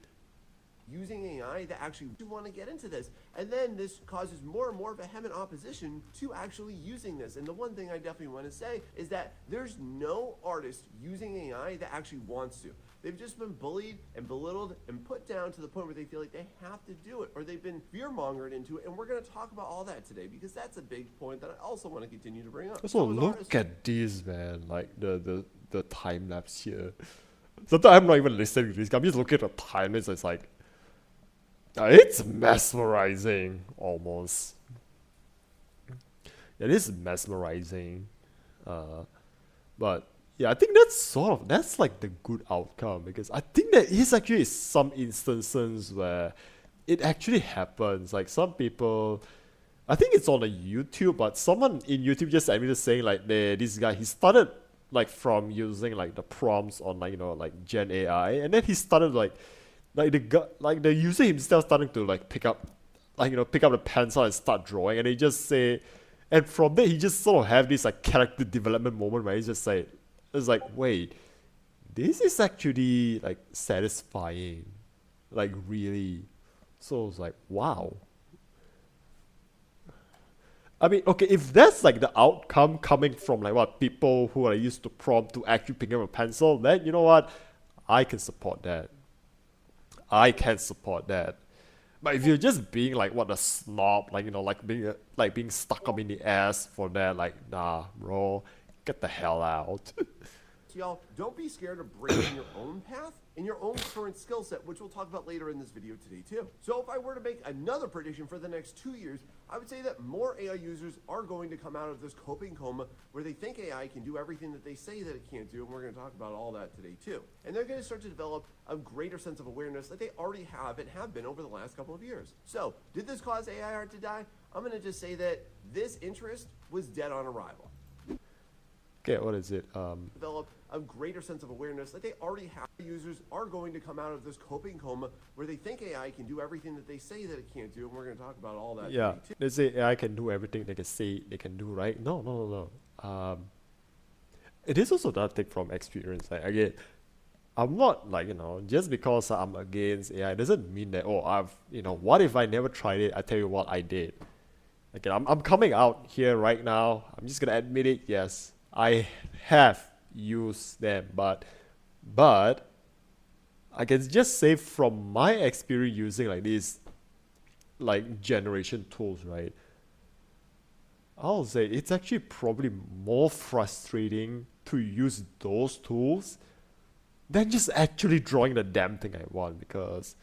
Using AI that actually want to get into this. And then this causes more and more vehement opposition to actually using this. And the one thing I definitely want to say is that there's no artist using AI that actually wants to. They've just been bullied and belittled and put down to the point where they feel like they have to do it, or they've been fear-mongered into it. And we're going to talk about all that today because that's a big point that I also want to continue to bring up. So look at this, man, like the time lapse here. Sometimes I'm not even listening to this. I'm just looking at the time lapse. It's like, it's mesmerizing almost. It is mesmerizing, but yeah, I think that's like the good outcome, because I think there is actually some instances where it actually happens. Like some people, I think it's on a YouTube, but someone in YouTube just admitted saying like this guy, he started like from using like the prompts on like like GenAI, and then he started like like the user himself starting to like pick up the pencil and start drawing, and he just say, and from there he just sort of have this like character development moment where he's just like, it's like, wait, this is actually like satisfying, like really. So it's like, wow. I mean, okay, if that's like the outcome coming from like what people who are used to prompt to actually picking up a pencil, then you know what, I can support that. I can support that. But if you're just being like what a snob, like being stuck up in the ass for that, like nah, bro, get the hell out. So y'all, don't be scared of breaking your own path in your own current skill set, which we'll talk about later in this video today too. So if I were to make another prediction for the next 2 years, I would say that more AI users are going to come out of this coping coma where they think AI can do everything that they say that it can't do, and we're going to talk about all that today too. And they're going to start to develop a greater sense of awareness that they already have and have been over the last couple of years. So did this cause AI art to die? I'm going to just say that this interest was dead on arrival. Okay, what is it? Develop a greater sense of awareness that they already have. Users are going to come out of this coping coma where they think AI can do everything that they say that it can't do, and we're going to talk about all that. Yeah, they say AI can do everything they can say they can do, right? No. It is also that thing from experience. Like again, I'm not like, just because I'm against AI doesn't mean that, what if I never tried it? I tell you what I did. Again, I'm coming out here right now. I'm just gonna admit it. Yes, I have used them, but I can just say from my experience using like these like generation tools, right? I'll say it's actually probably more frustrating to use those tools than just actually drawing the damn thing I want, because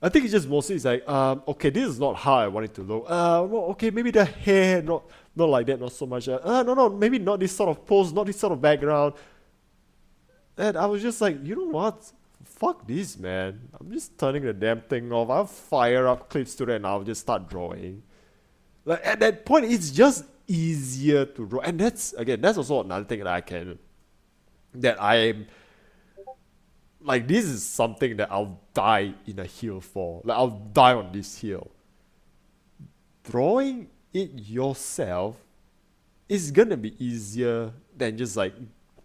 I think it's just mostly it's like, okay, this is not how I want it to look. Well, okay, maybe the hair, not like that, not so much. No, maybe not this sort of pose, not this sort of background. And I was just like, you know what? Fuck this, man. I'm just turning the damn thing off. I'll fire up Clip Studio and I'll just start drawing. Like at that point, it's just easier to draw. And that's also another thing that I'm like, this is something that I'll die in a hill for. Like, I'll die on this hill. Drawing it yourself is gonna be easier than just like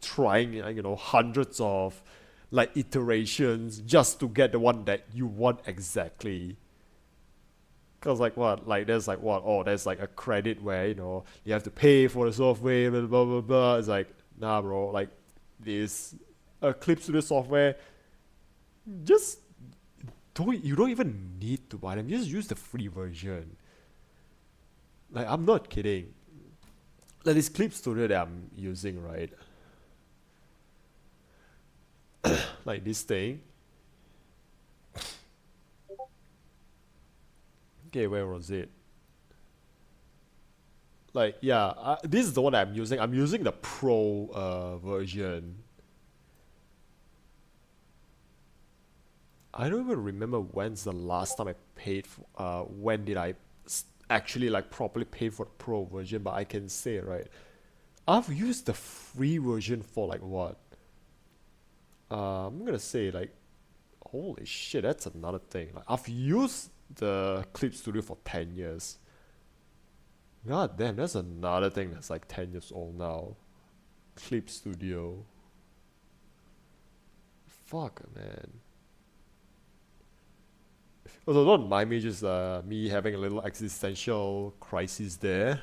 trying, hundreds of like iterations just to get the one that you want exactly. Cause there's like a credit where, you have to pay for the software, blah blah blah blah. It's like, nah bro, like this Clip Studio software, you don't even need to buy them. Just use the free version. Like, I'm not kidding. Like this Clip Studio that I'm using, right? Like this thing. Okay, where was it? Like, yeah, this is the one that I'm using. I'm using the Pro version. I don't even remember when's the last time I paid for, when did I actually like properly pay for the Pro version, but I can say, right, I've used the free version for like what? I'm gonna say like, holy shit, that's another thing. Like, I've used the Clip Studio for 10 years. God damn, that's another thing that's like 10 years old now. Clip Studio. Fuck, man. Also, don't mind me, just me having a little existential crisis there.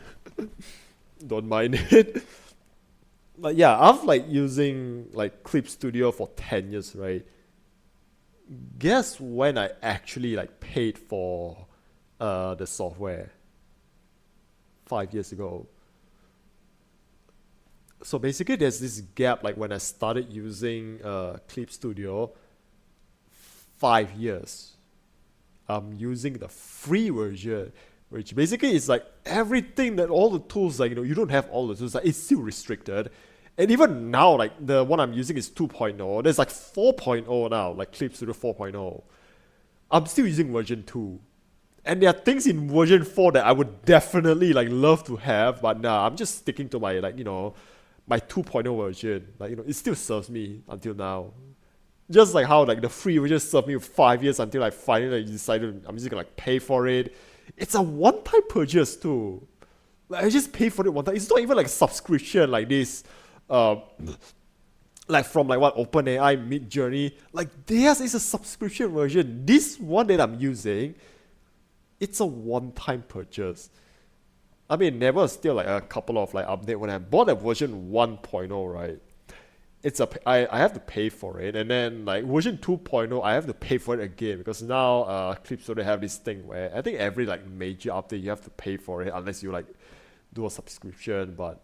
Don't mind it. But yeah, I've like using like Clip Studio for 10 years, right? Guess when I actually like paid for the software? 5 years ago. So basically there's this gap, like when I started using Clip Studio, 5 years. I'm using the free version, which basically is like everything that all the tools, like, you don't have all the tools, like it's still restricted. And even now, like the one I'm using is 2.0. There's like 4.0 now, like Clip Studio 4.0. I'm still using version 2. And there are things in version 4 that I would definitely like love to have, but nah, I'm just sticking to my like, my 2.0 version. Like, it still serves me until now. Just like how like the free version served me 5 years until I finally decided I'm just gonna like pay for it. It's a one-time purchase too. Like I just pay for it one time. It's not even like a subscription like this. Like from like what OpenAI Mid Journey. Like theirs is a subscription version. This one that I'm using, it's a one-time purchase. I mean, there was still like a couple of like update when I bought a version 1.0, right? I have to pay for it, and then like version 2.0 I have to pay for it again because now Clip Studio have this thing where I think every like major update you have to pay for it unless you like do a subscription. But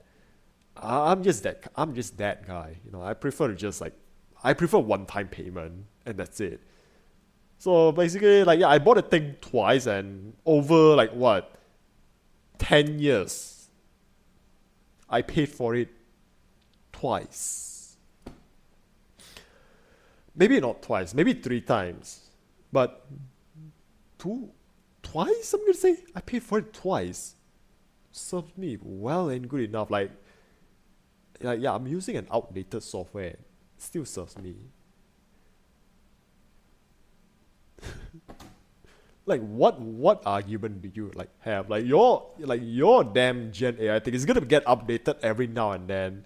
I'm just that guy, you know. I prefer one-time payment and that's it. So basically, like, yeah, I bought a thing twice, and over like what 10 years I paid for it twice. Maybe not twice, maybe 3 times, but twice I'm gonna say I paid for it twice. Serves me well and good enough. Like yeah, I'm using an outdated software, still serves me. Like what argument do you like have? Like your damn GenAI thing is gonna get updated every now and then.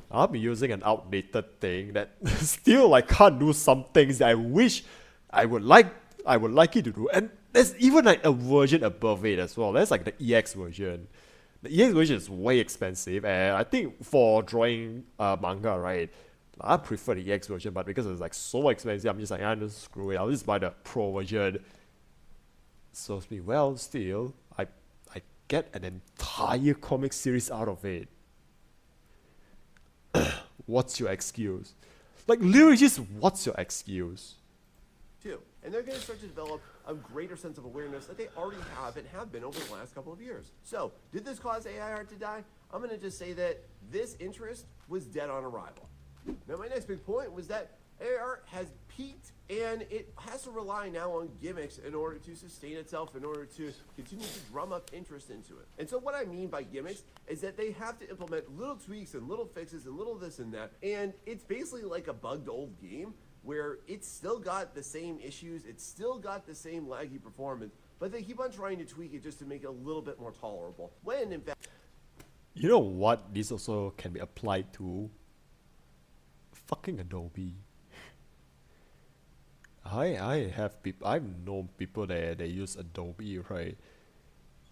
I'll be using an outdated thing that still like can't do some things that I wish I would like it to do. And there's even like a version above it as well. There's like the EX version. The EX version is way expensive, and I think for drawing manga, right, I prefer the EX version, but because it's like so expensive, I'm just like, just screw it. I'll just buy the Pro version. Serves me well still. I get an entire comic series out of it. What's your excuse? Like literally just what's your excuse? Too. And they're going to start to develop a greater sense of awareness that they already have and have been over the last couple of years. So, did this cause AI art to die? I'm going to just say that this interest was dead on arrival. Now, my next big point was that AI art has peaked, and it has to rely now on gimmicks in order to sustain itself, in order to continue to drum up interest into it. And so what I mean by gimmicks is that they have to implement little tweaks and little fixes and little this and that, and it's basically like a bugged old game where it's still got the same issues, it's still got the same laggy performance, but they keep on trying to tweak it just to make it a little bit more tolerable, when in fact... You know what this also can be applied to? Fucking Adobe. I've known people that they use Adobe, right?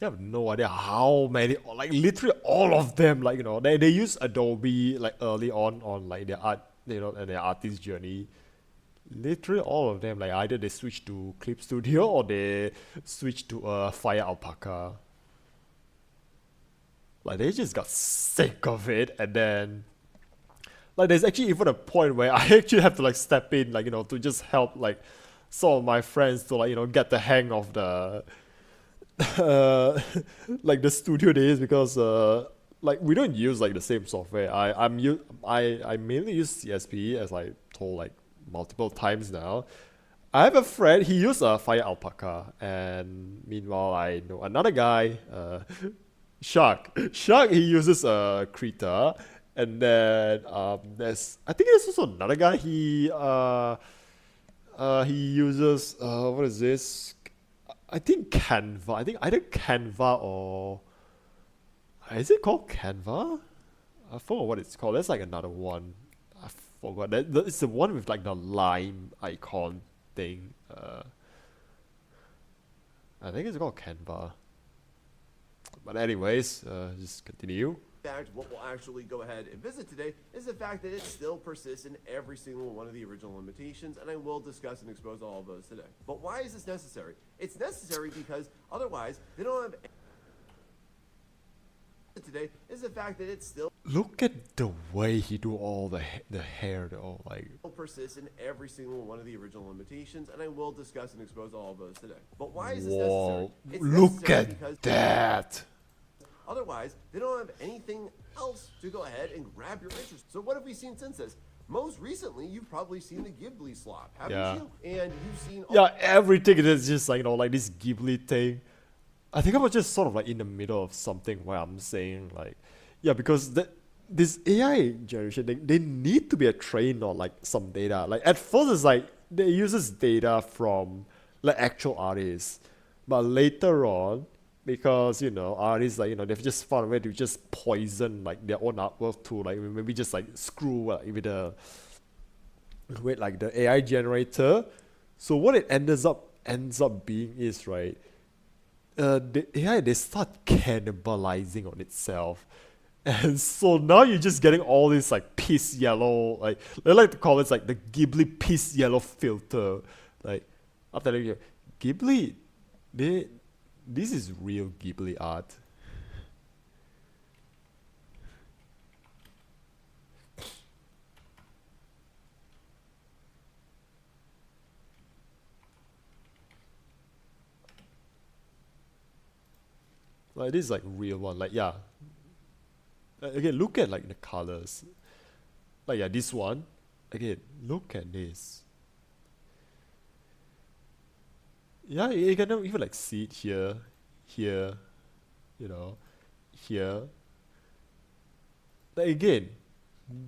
You have no idea how many, like literally all of them, like, you know, they use Adobe like early on like their art, you know, and their artist journey. Literally all of them, like either they switch to Clip Studio or they switch to Fire Alpaca. Like they just got sick of it, and then like there's actually even a point where I actually have to like step in, like, you know, to just help like some of my friends to like, you know, get the hang of the like the studio days, because like we don't use like the same software. I mainly use CSP, as I told like multiple times now. I have a friend, he used a Fire Alpaca, and meanwhile I know another guy, Shark, he uses a Krita. And then I think there's also another guy, he uses what is this? I think Canva. I think either Canva or is it called Canva? I forgot what it's called. There's like another one. I forgot. It's the one with like the lime icon thing. I think it's called Canva. But anyways, just continue. Fact, what we'll actually go ahead and visit today is the fact that it still persists in every single one of the original limitations, and I will discuss and expose all of those today. But why is this necessary? It's necessary because otherwise they don't have... Today is the fact that it's still... Look at the way he do all the hair though, like... persists in every single one of the original limitations, and I will discuss and expose all of those today. But why is this necessary? It's Look necessary at because that! otherwise, they don't have anything else to go ahead and grab your interest. So what have we seen since this? Most recently, you've probably seen the Ghibli slop, haven't you? And you've seen... Yeah, everything is just like, you know, like this Ghibli thing. I think I was just sort of like in the middle of something where I'm saying like, yeah, because this AI generation, they need to be trained on like some data. Like at first it's like they uses data from like actual artists, but later on, because artists like they've just found a way to just poison like their own artwork to like maybe just like screw with like the AI generator. So what it ends up being is right, the AI, they start cannibalizing on itself. And so now you're just getting all this like piss yellow, like they like to call it like the Ghibli piss yellow filter. Like I'm telling you, Ghibli, this is real Ghibli art. Like this is like real one. Like yeah. Again, look at like the colors. Like yeah, this one. Again, look at this. Yeah, you can even like see it here, here, you know, here. Like again,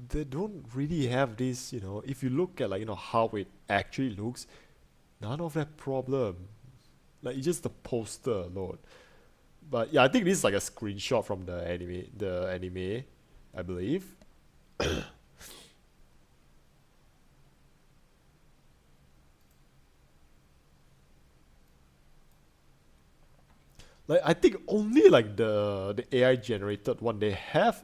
they don't really have this, if you look at like how it actually looks, none of that problem. Like it's just the poster alone. But yeah, I think this is like a screenshot from the anime, I believe. Like I think only like the AI generated one they have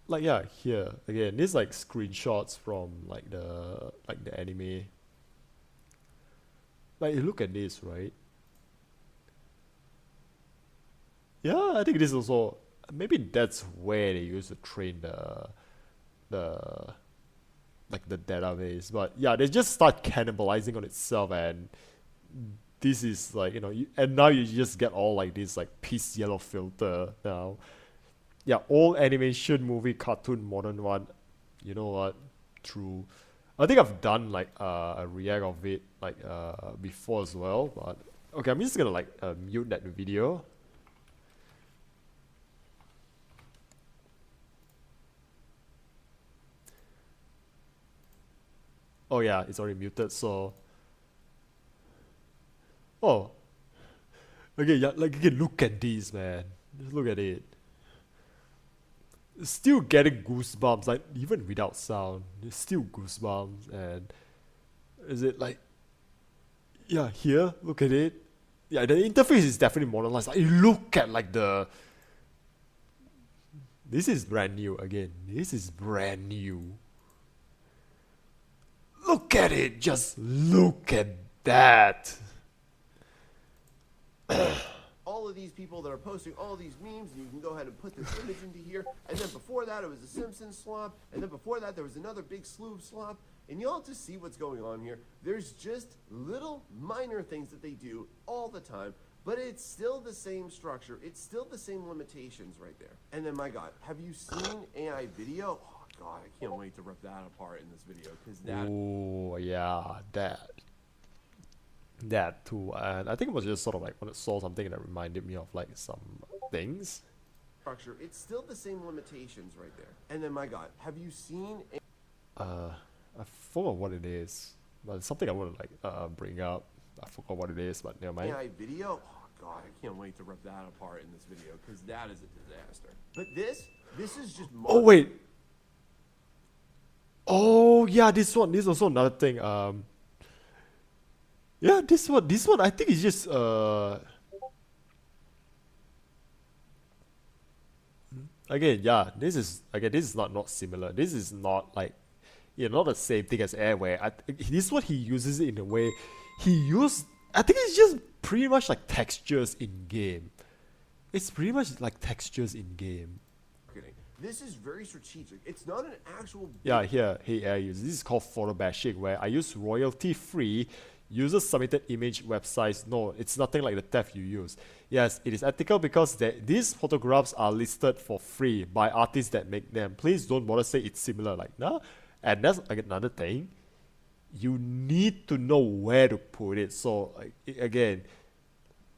like yeah, here again, this like screenshots from like the anime. Like you look at this, right? Yeah, I think this also, maybe that's where they used to train the like the database. But yeah, they just start cannibalizing on itself, and this is like and now you just get all like this like piece yellow filter now. Yeah, old animation, movie, cartoon, modern one. You know what? True. I think I've done like a react of it like before as well. But okay, I'm just gonna like mute that video. Oh yeah, it's already muted. So oh, okay, yeah, like again, look at these, man. Just look at it. Still getting goosebumps, like even without sound, there's still goosebumps. And is it like, yeah, here, look at it. Yeah, the interface is definitely modernized. Like, you look at like this is brand new again. This is brand new. Look at it, just look at that. All of these people that are posting all these memes, and you can go ahead and put this image into here. And then before that, it was a Simpsons slop. And then before that, there was another big slew of slop. And y'all just see what's going on here. There's just little minor things that they do all the time, but it's still the same structure. It's still the same limitations right there. And then, my God, have you seen AI video? Oh, God, I can't wait to rip that apart in this video, because that... Oh, yeah, that too. And I think it was just sort of like when it saw something that reminded me of like some things. structure, it's still the same limitations right there. And then, my God, have you seen... I forgot what it is, but it's something I want to like bring up. I forgot what it is, but never mind. AI video? Oh God, I can't wait to rip that apart in this video, because that is a disaster. But this is just... Oh wait. Oh yeah, this one. This is also another thing. Yeah, this one. I think it's just Again, yeah. This is not similar. This is not like, not the same thing as Airware. This is what he uses it in a way. I think it's just pretty much like textures in game. It's pretty much like textures in game. This is very strategic. It's not an actual... Yeah, here, hey air use. This is called photo bashing, where I use royalty-free user-submitted image websites. No, it's nothing like the theft you use. Yes, it is ethical because these photographs are listed for free by artists that make them. Please don't bother say it's similar, like, nah. And that's like another thing. you need to know where to put it. So again,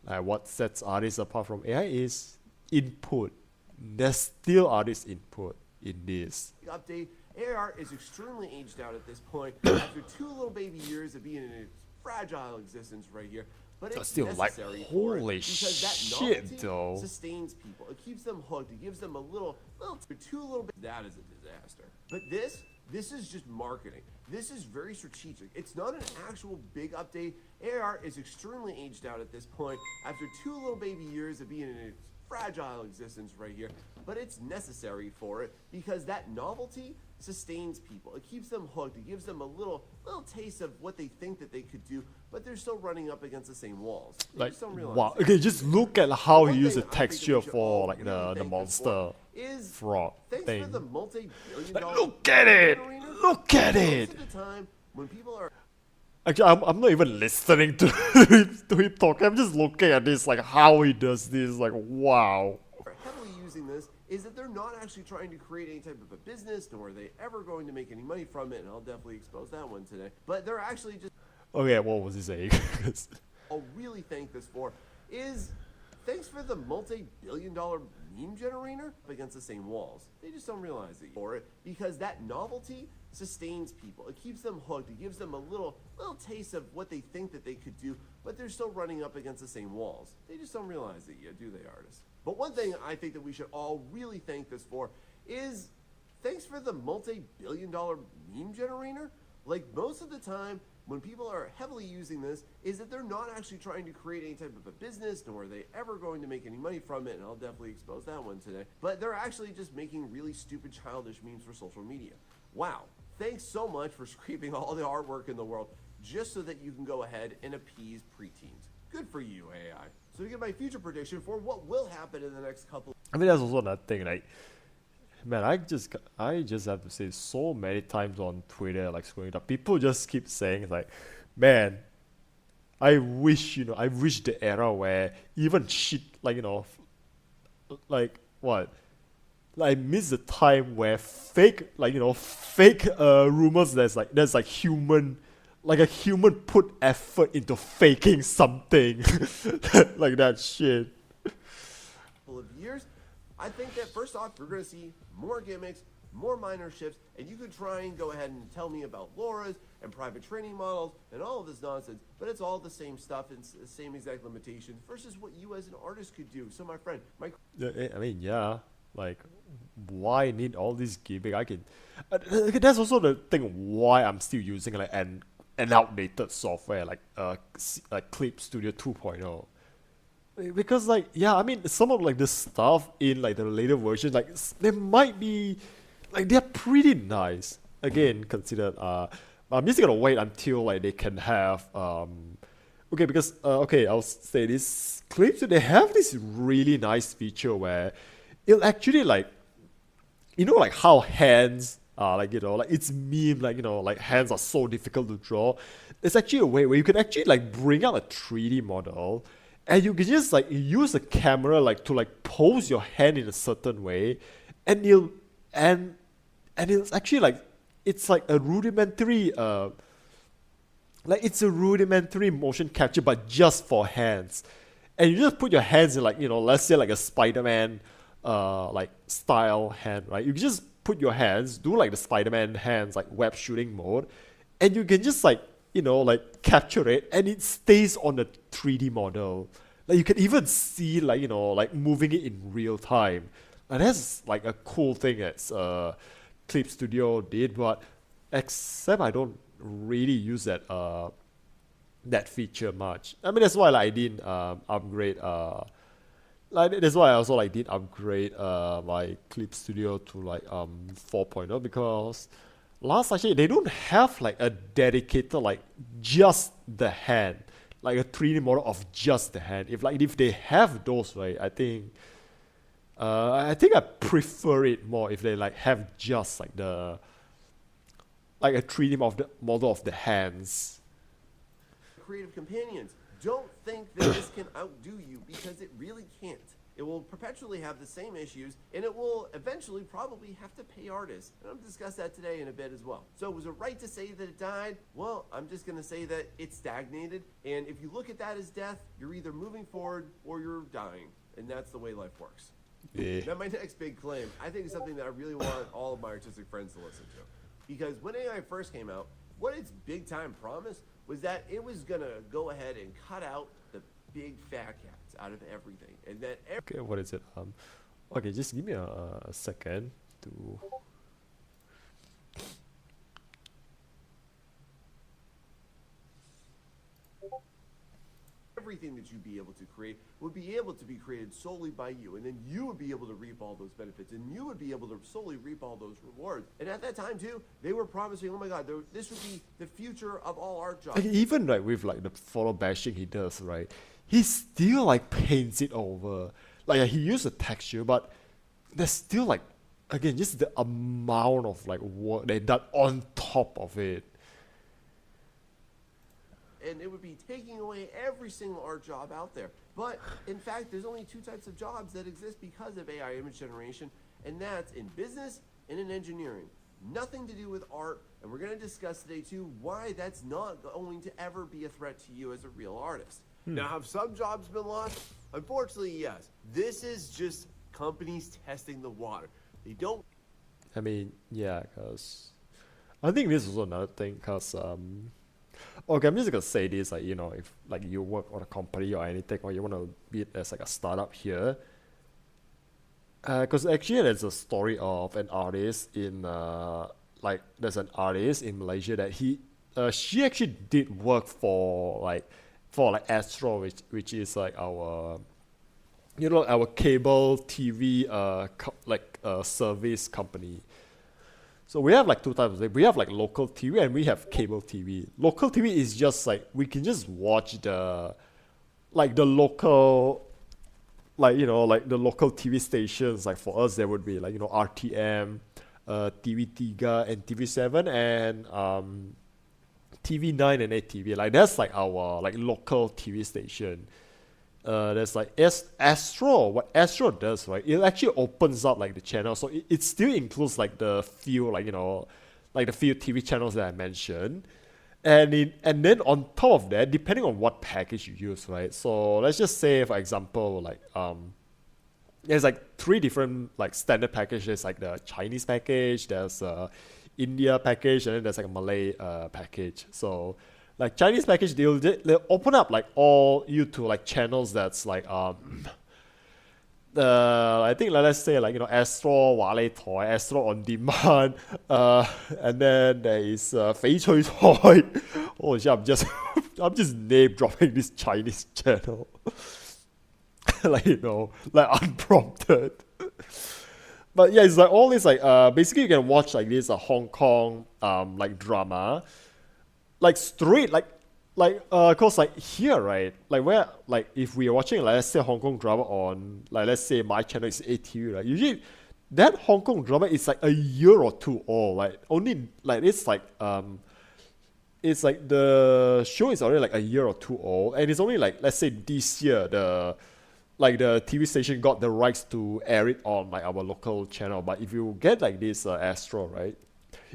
what sets artists apart from AI is input. There's still artist input in this. Update. AR is extremely aged out at this point after 2 little baby years of being in its fragile existence right here. But it's still, like, necessary for it holy because that shit, novelty though. sustains people. It keeps them hooked. It gives them a little 2 little bit. That is a disaster. But this is just marketing. This is very strategic. It's not an actual big update. AR is extremely aged out at this point after 2 little baby years of being in its fragile existence right here. But it's necessary for it because that novelty sustains people. It keeps them hooked. It gives them a little taste of what they think that they could do, but they're still running up against the same walls. They Like, just don't realize wow. it. Okay, just look at how One he used the thing I think that we texture should for all like really the thank this monster for is frog thanks thing. for the multi-billion Like, dollar look at it! Look at most it! of the time when people are Actually, I'm not even listening to to him talk. I'm just looking at this, like how he does this. Like, wow. heavily using this is that they're not actually trying to create any type of a business, nor are they ever going to make any money from it, and I'll definitely expose that one today. But they're actually just Okay, what was he saying? 'Cause- I'll really thank this for is thanks for the multi-billion dollar meme generator up against the same walls. They just don't realize it for it because that novelty sustains people. It keeps them hooked. It gives them a little taste of what they think that they could do, but they're still running up against the same walls. They just don't realize it yet, do they, artists? But one thing I think that we should all really thank this for is thanks for the multi-billion dollar meme generator. Like most of the time when people are heavily using this is that they're not actually trying to create any type of a business, nor are they ever going to make any money from it, and I'll definitely expose that one today. But they're actually just making really stupid childish memes for social media. Wow. Thanks so much for scraping all the artwork in the world just so that you can go ahead and appease preteens. Good for you, AI. So to get my future prediction for what will happen in the next couple I mean, that's also another thing. Like, man, I just have to say so many times on Twitter, like scrolling up, people just keep saying like, man, I wish the era where even shit like like what. Like, I miss the time where fake rumors there's like human, like a human put effort into faking something, like that shit. of years, I think that first off, we're going to see more gimmicks, more minor shifts, and you could try and go ahead and tell me about LoRa's and private training models and all of this nonsense, but it's all the same stuff and the same exact limitations versus what you as an artist could do. So my friend, I mean, yeah, like, why need all this gimmick? I can. That's also the thing why I'm still using like an outdated software like Clip Studio 2.0. Because like, yeah, I mean, some of like the stuff in like the later versions, like they might be like they're pretty nice. Again, considered I'm just gonna wait until like they can have okay, because okay, I'll say this Clip Studio, they have this really nice feature where it'll actually like, like how hands are like, like it's meme, like, like hands are so difficult to draw. There's actually a way where you can actually like bring out a 3D model and you can just like use a camera like to like pose your hand in a certain way, and it's actually like, it's like a rudimentary it's a rudimentary motion capture but just for hands. And you just put your hands in like, let's say like a Spider-Man like style hand, right? You can just put your hands, do like the Spider-Man hands, like web shooting mode, and you can just like, like capture it and it stays on the 3D model. Like you can even see like, like moving it in real time. And that's like a cool thing that Clip Studio did, but except I don't really use that feature much. I mean, that's why like, I didn't upgrade like that's why I also like did upgrade my Clip Studio to like 4.0, because last actually they don't have like a dedicated like just the hand, like a 3D model of just the hand. If they have those, right, I think I prefer it more if they like have just like the like a 3D model of the hands. creative companions, don't think that this can outdo you because it really can't. it will perpetually have the same issues, and it will eventually probably have to pay artists. And I'm going to discuss that today in a bit as well. So was it right to say that it died? Well, I'm just going to say that it stagnated, and if you look at that as death, you're either moving forward or you're dying, and that's the way life works. Yeah. Now, my next big claim, I think, is something that I really want all of my artistic friends to listen to. Because when AI first came out, what its big time promise was that it was going to go ahead and cut out the big fat cats out of everything. And that Okay, what is it? Okay, just give me a second to. everything that you'd be able to create would be able to be created solely by you. And then you would be able to reap all those benefits, and you would be able to solely reap all those rewards. And at that time, too, they were promising, oh my God, this would be the future of all art jobs. Like, even like with like the photo bashing he does, right? He still like paints it over. Like he used a texture, but there's still like, again, just the amount of like work they done on top of it. And it would be taking away every single art job out there. But in fact, there's only two types of jobs that exist because of AI image generation, and that's in business and in engineering. Nothing to do with art, and we're going to discuss today too why that's not going to ever be a threat to you as a real artist. Now, have some jobs been lost? Unfortunately, yes. This is just companies testing the water. They don't. I mean, yeah, cause I think this is also another thing, cause okay, I'm just gonna say this, like, you know, if like you work on a company or anything, or you wanna be it as like a startup here, cause actually there's a story of an artist in like there's an artist in Malaysia that she actually did work for like Astro, which is like our our cable TV service company. So we have like two types. We have like local TV and we have cable TV. Local TV is just like we can just watch the local, like the local TV stations. Like for us, there would be like RTM, TV3 and TV7 and TV9 and ATV. Like that's like our like local TV station. There's like Astro. What Astro does, right? It actually opens up like the channel, so it still includes like the few like the few TV channels that I mentioned, and then on top of that, depending on what package you use, right? So let's just say, for example, like there's like three different like standard packages, like the Chinese package, there's India package, and then there's like a Malay package. So like Chinese package, they'll open up like all you to like channels that's like I think like, let's say like Astro Wale Toy, Astro On Demand, and then there is Fei Chui Toy. Oh shit, I'm just name dropping this Chinese channel, like like unprompted. But yeah, it's like all this like basically you can watch like this Hong Kong like drama. Like straight, cause like here, right? Like where, like if we are watching, like let's say Hong Kong drama on, like let's say my channel is ATV, right? Usually, that Hong Kong drama is like a year or two old. Like only, like it's like the show is already like a year or two old, and it's only like let's say this year the TV station got the rights to air it on like our local channel. But if you get like this Astro, right?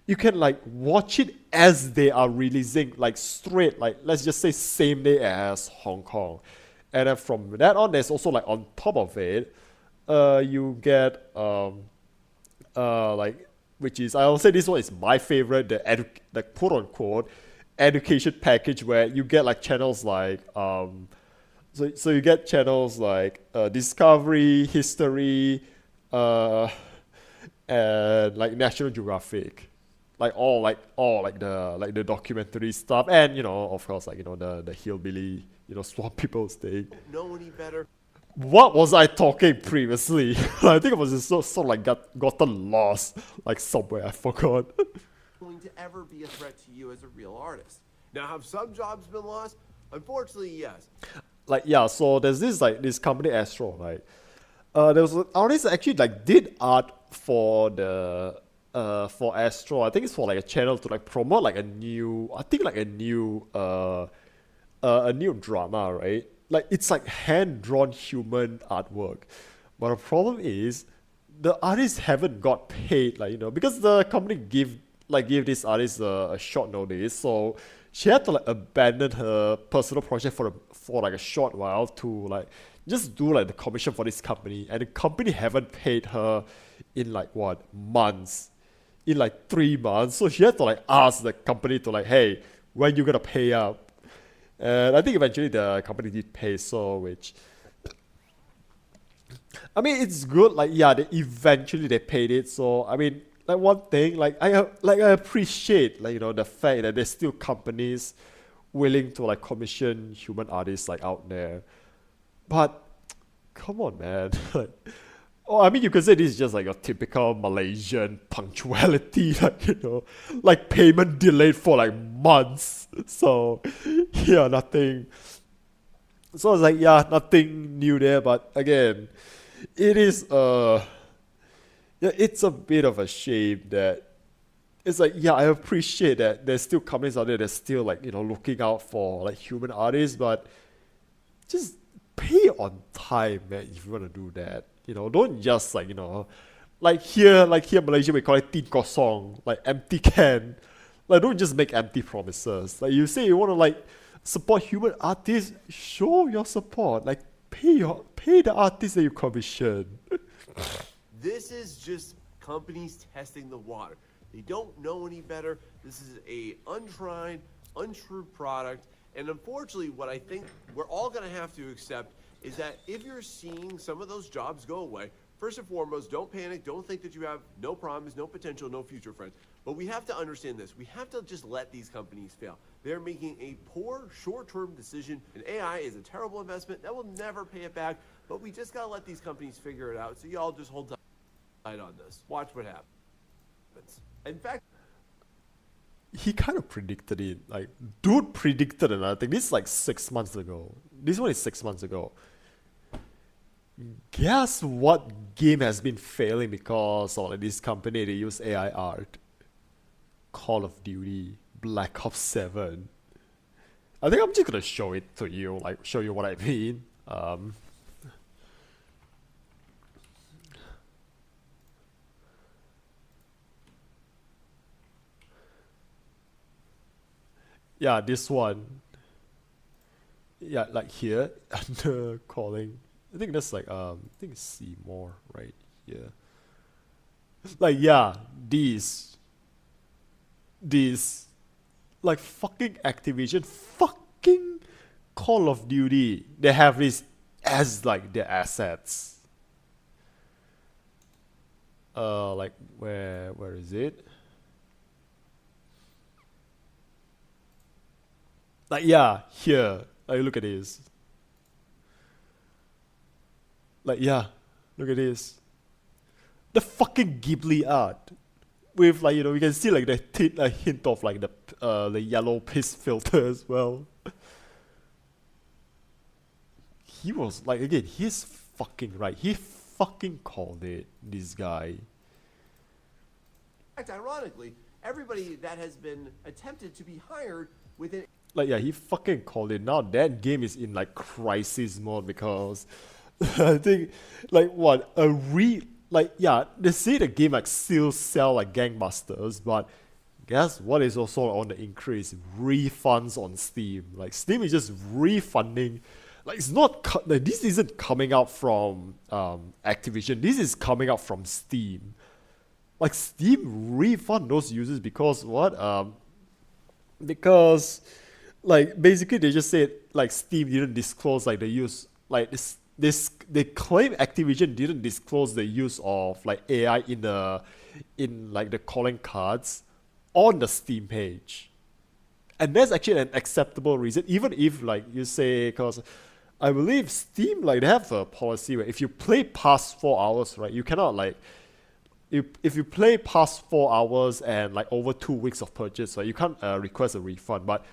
You can like watch it as they are releasing, like straight, like let's just say same day as Hong Kong. And then from that on, there's also like on top of it, you get like, which is, I'll say this one is my favorite, the quote unquote education package, where you get like channels like so you get channels like Discovery, History, and like National Geographic. Like all the documentary stuff, and of course like the hillbilly swamp people thing. Know any better? What was I talking previously? I think I was just sort of like gotten lost like somewhere. I forgot. Going to ever be a threat to you as a real artist. Now, have some jobs been lost? Unfortunately, yes. Like yeah, so there's this company Astro, right? There was an artist that actually like did art for the for Astro. I think it's for like a channel to like promote like a new drama, right? Like it's like hand-drawn human artwork. But the problem is the artists haven't got paid, like, because the company give this artist a short notice, so she had to like abandon her personal project for like a short while to like just do like the commission for this company, and the company haven't paid her in like what months, in like 3 months. So she had to like ask the company to like, hey, when you gonna pay up? And I think eventually the company did pay, so which I mean it's good. Like yeah, they paid it. So I mean like one thing I appreciate like the fact that there's still companies willing to like commission human artists like out there. But come on, man. Like, oh, I mean, you could say this is just like a typical Malaysian punctuality, like like payment delayed for like months. So yeah, nothing. So it's like yeah, nothing new there. But again, it is yeah, it's a bit of a shame that it's like yeah, I appreciate that there's still companies out there that's still like looking out for like human artists, but just pay on time, man. If you want to do that, don't just like here Malaysia we call it tin kosong, like empty can. Like don't just make empty promises. Like you say you want to like support human artists, show your support. Like pay the artists that you commission. This is just companies testing the water. They don't know any better. This is a untried, untrue product. And unfortunately, what I think we're all going to have to accept is that if you're seeing some of those jobs go away, first and foremost, don't panic. Don't think that you have no promise, no potential, no future, friends. But we have to understand this. We have to just let these companies fail. They're making a poor short-term decision, and AI is a terrible investment that will never pay it back. But we just got to let these companies figure it out. So y'all just hold tight on this. Watch what happens. In fact, He kind of predicted it. Like, dude predicted another thing. This is like 6 months ago. This one is 6 months ago. Guess what game has been failing because of like, this company, they use AI art? Call of Duty Black Ops 7. I think I'm just gonna show it to you, like show you what I mean. Yeah, this one. Yeah, like here under calling. I think that's like I think it's Seymour right here. Like yeah, these like fucking Activision, fucking Call of Duty. They have this as like their assets. Like where is it? Like yeah, here. Like look at this. Like yeah, look at this. The fucking Ghibli art. With like you can see like the hint of like the yellow piss filter as well. He was like again, he's fucking right. He fucking called it, this guy. ironically, everybody that has been attempted to be hired within Like yeah, he fucking called it. Now that game is in like crisis mode because I think like what like yeah, they say the game like still sell like gangbusters, but guess what is also on the increase? Refunds on Steam. Like Steam is just refunding. Like it's not like this isn't coming out from Activision. This is coming out from Steam. Like Steam refund those users because what? Because like basically they just said like Steam didn't disclose like the use like this they claim Activision didn't disclose the use of like AI in like the calling cards on the Steam page. And that's actually an acceptable reason, even if like you say, because I believe Steam like they have a policy where if you play past 4 hours, right, you cannot like if you play past 4 hours and like over 2 weeks of purchase, right, you can't request a refund. But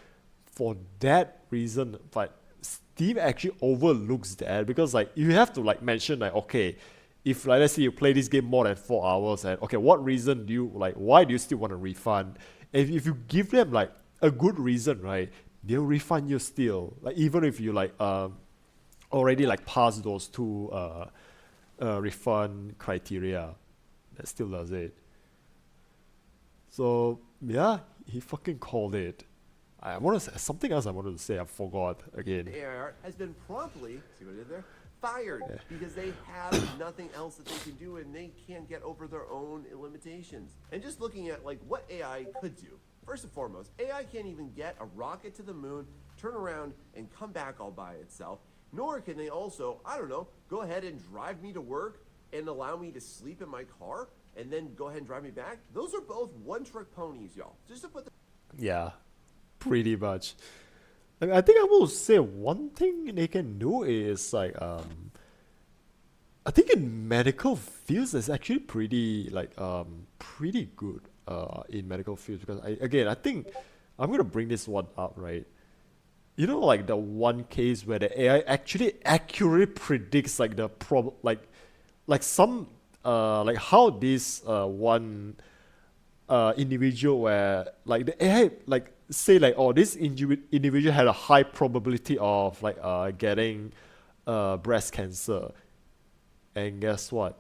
for that reason, but Steam actually overlooks that because like you have to like mention like okay, if like let's say you play this game more than 4 hours and okay, what reason do you like? Why do you still want a refund? And if you give them like a good reason, right, they'll refund you still. Like even if you like already like pass those two refund criteria that still does it. So yeah, he fucking called it. I want to say something else. I wanted to say. I forgot again. AI art has been promptly, see what I did there, fired Yeah. because they have nothing else that they can do and they can't get over their own limitations. And just looking at like what AI could do. First and foremost, AI can't even get a rocket to the moon, turn around and come back all by itself. Nor can they also, I don't know, go ahead and drive me to work and allow me to sleep in my car and then go ahead and drive me back. Those are both one-trick ponies, y'all. Just to put the Yeah, pretty much. Like, I think I will say one thing they can do is like I think in medical fields it's actually pretty good in medical fields because I think I'm gonna bring this one up, right. You know, like the one case where the AI actually accurately predicts like the problem, like some like how this one individual where like the AI like say like, oh, this individual had a high probability of like getting breast cancer, and guess what,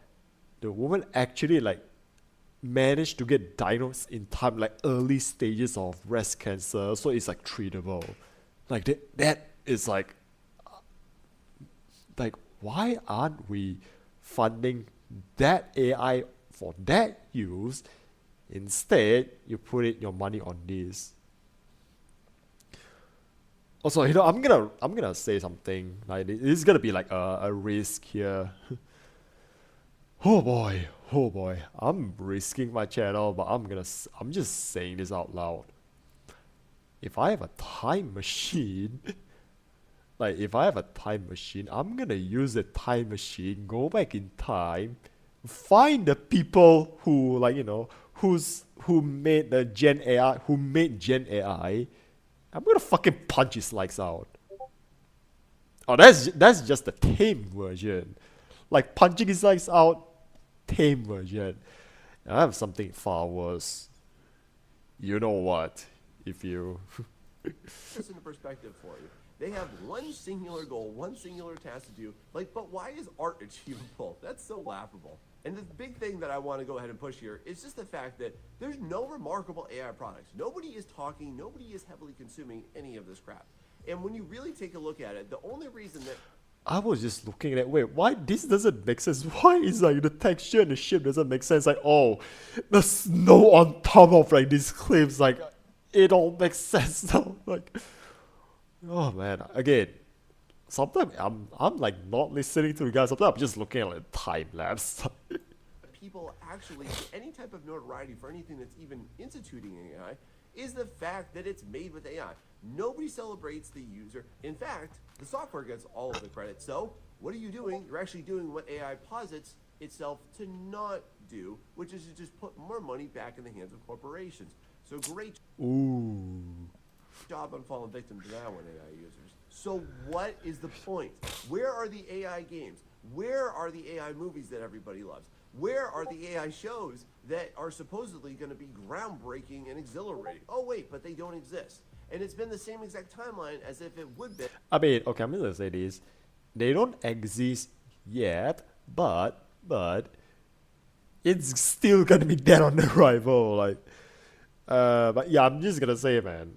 the woman actually like managed to get diagnosed in time, like early stages of breast cancer, so it's like treatable. Like that is like why aren't we funding that AI for that use? Instead, you put your money on this. Also, you know, I'm gonna say something like this is gonna be like a risk here. Oh boy, I'm risking my channel, but I'm just saying this out loud. If I have a time machine, I'm gonna use the time machine, go back in time, find the people who who made the Gen AI, who made Gen AI. I'm gonna fucking punch his lights out. Oh, that's just the tame version. Like punching his lights out, tame version. I have something far worse. You know what? If you this into perspective for you. They have one singular goal, one singular task to do. Like, but why is art achievable? That's so laughable. And the big thing that I want to go ahead and push here is just the fact that there's no remarkable AI products. Nobody is talking, nobody is heavily consuming any of this crap. And when you really take a look at it, the only reason that I was just looking at, wait, why this doesn't make sense? Why is like the texture and the shape doesn't make sense? Like, oh, the snow on top of like these cliffs, like it all makes sense now. Like, oh man, again, sometimes I'm like not listening to you guys. Sometimes I'm just looking at like time lapse. people actually get any type of notoriety for anything that's even instituting AI is the fact that it's made with AI. Nobody celebrates the user. In fact, the software gets all of the credit. So what are you doing? You're actually doing what AI posits itself to not do, which is to just put more money back in the hands of corporations. So great Ooh. job on falling victim to that one, AI users. So what is the point? Where are the AI games? Where are the AI movies that everybody loves? Where are the AI shows that are supposedly going to be groundbreaking and exhilarating? Oh wait, but they don't exist. And it's been the same exact timeline as if it would be. I mean, okay, I'm gonna say this. They don't exist yet, but it's still gonna be dead on arrival. Like, but yeah, I'm just gonna say, man.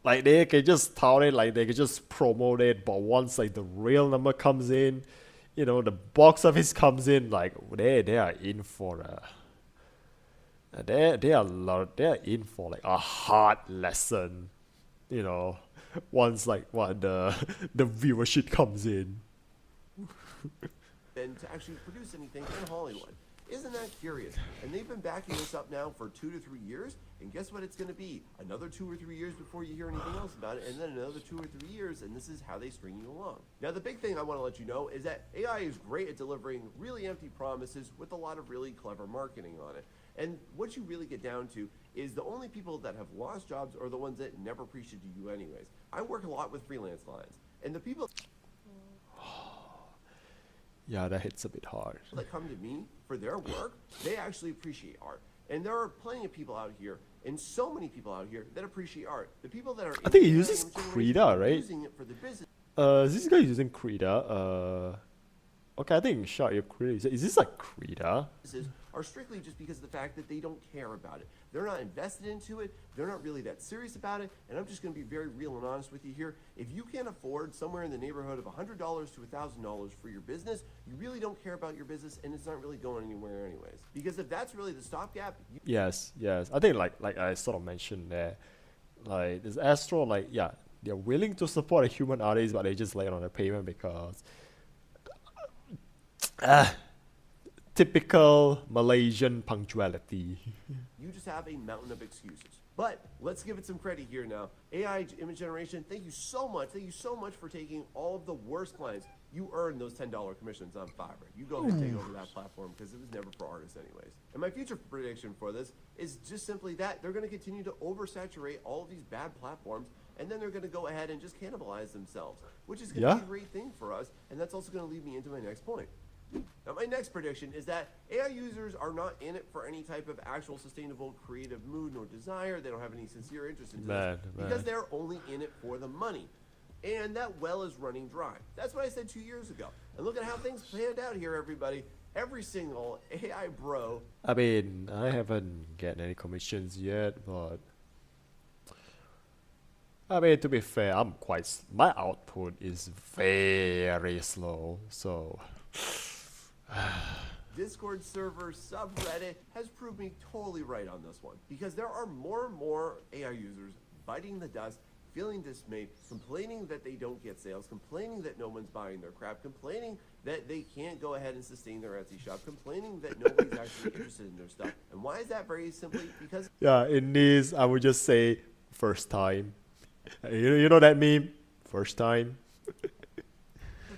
Like they can just tout it, like they can just promote it, but once like the real number comes in, you know, the box office comes in, like they are in for they are in for like a hard lesson, you know, once like what the viewership comes in. And to actually produce anything in Hollywood. Isn't that curious? And they've been backing this up now for 2 to 3 years, and guess what it's going to be? Another 2 or 3 years before you hear anything else about it, and then another 2 or 3 years, and this is how they string you along. Now, the big thing I want to let you know is that AI is great at delivering really empty promises with a lot of really clever marketing on it. And what you really get down to is the only people that have lost jobs are the ones that never appreciated you anyways. I work a lot with freelance clients, and the people Yeah, that hits a bit hard. that come to me for their work, they actually appreciate art. And there are plenty of people out here, and so many people out here that appreciate art. The people that are I think he into uses image generation Krita, are right? using it for the business. Is this guy using Krita? Okay, I think Shark, you're crazy. Is this like Krita? businesses are strictly just because of the fact that they don't care about it. They're not invested into it. They're not really that serious about it. And I'm just going to be very real and honest with you here. If you can't afford somewhere in the neighborhood of $100 to $1,000 for your business, you really don't care about your business, and it's not really going anywhere anyways. Because if that's really the stopgap, Yes, yes. I think like I sort of mentioned there, like this Astro, like yeah, they're willing to support a human artist, but they just lay on a payment because typical Malaysian punctuality. you just have a mountain of excuses. But let's give it some credit here now. AI image generation, thank you so much. Thank you so much for taking all of the worst clients. You earned those $10 commissions on Fiverr. You go ahead and take over that platform because it was never for artists anyways. And my future prediction for this is just simply that they're going to continue to oversaturate all of these bad platforms, and then they're going to go ahead and just cannibalize themselves, which is going to be a great thing for us. And that's also going to lead me into my next point. Now, my next prediction is that AI users are not in it for any type of actual sustainable creative mood nor desire. They don't have any sincere interest in this because they're only in it for the money. And that well is running dry. That's what I said 2 years ago. And look at how things panned out here, everybody. Every single AI bro. I mean, I haven't gotten any commissions yet, but I mean, to be fair, my output is very slow, so Discord server subreddit has proved me totally right on this one, because there are more and more AI users biting the dust, feeling dismayed, complaining that they don't get sales, complaining that no one's buying their crap, complaining that they can't go ahead and sustain their Etsy shop, complaining that nobody's actually interested in their stuff. And why is that? Very simply because yeah, in this I would just say first time. You know that meme? First time.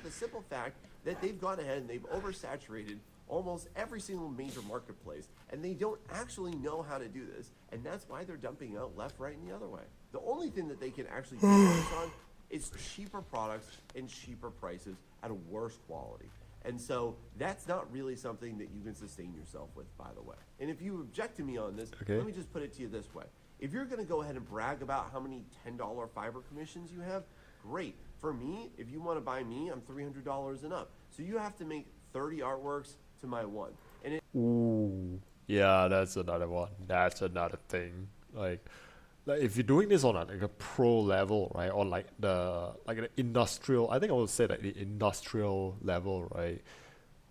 the simple fact that they've gone ahead and they've oversaturated almost every single major marketplace, and they don't actually know how to do this, and that's why they're dumping out left, right, and the other way. The only thing that they can actually focus on is cheaper products and cheaper prices at a worse quality. And so that's not really something that you can sustain yourself with, by the way. And if you object to me on this, let me just put it to you this way. If you're going to go ahead and brag about how many $10 Fiverr commissions you have, great. For me, if you want to buy me, I'm $300 and up. So you have to make 30 artworks to my one. And Ooh, yeah, that's another one. That's another thing. Like if you're doing this on like a pro level, right, or like the industrial, I think I would say like the industrial level, right.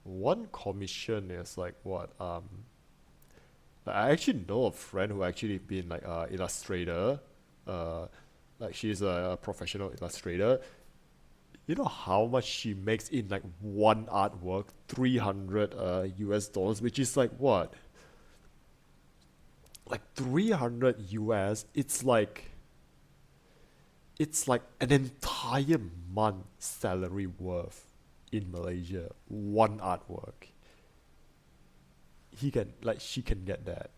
One commission is like what I actually know a friend who actually been like a illustrator, like she's a professional illustrator. You know how much she makes in like one artwork? $300 US, which is like what? Like 300 US. It's like an entire month salary worth in Malaysia. One artwork. She can get that.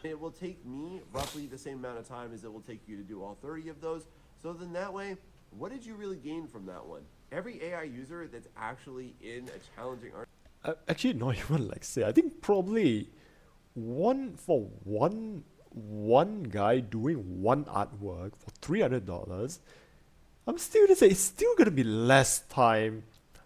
it will take me roughly the same amount of time as it will take you to do all 30 of those. So then that way, what did you really gain from that one? Every AI user that's actually in a challenging art. Actually, not even like say. I think probably one guy doing one artwork for $300. I'm still gonna say it's still gonna be less time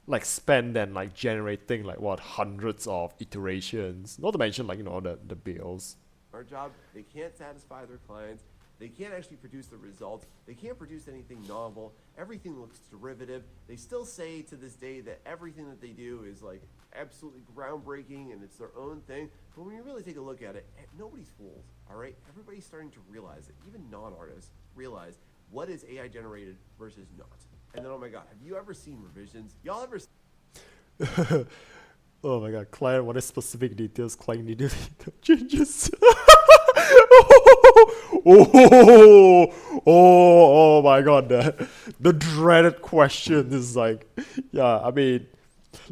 like spent than like generating like what hundreds of iterations. Not to mention like the bills. Our job, they can't satisfy their clients. They can't actually produce the results. They can't produce anything novel. Everything looks derivative. They still say to this day that everything that they do is like absolutely groundbreaking and it's their own thing. But when you really take a look at it, nobody's fools, all right? Everybody's starting to realize it. Even non-artists realize what is AI generated versus not. And then, oh my God, have you ever seen revisions? Y'all ever Oh my God, client wanted specific details, client needed changes. Oh my God, the dreaded question is like, yeah, I mean,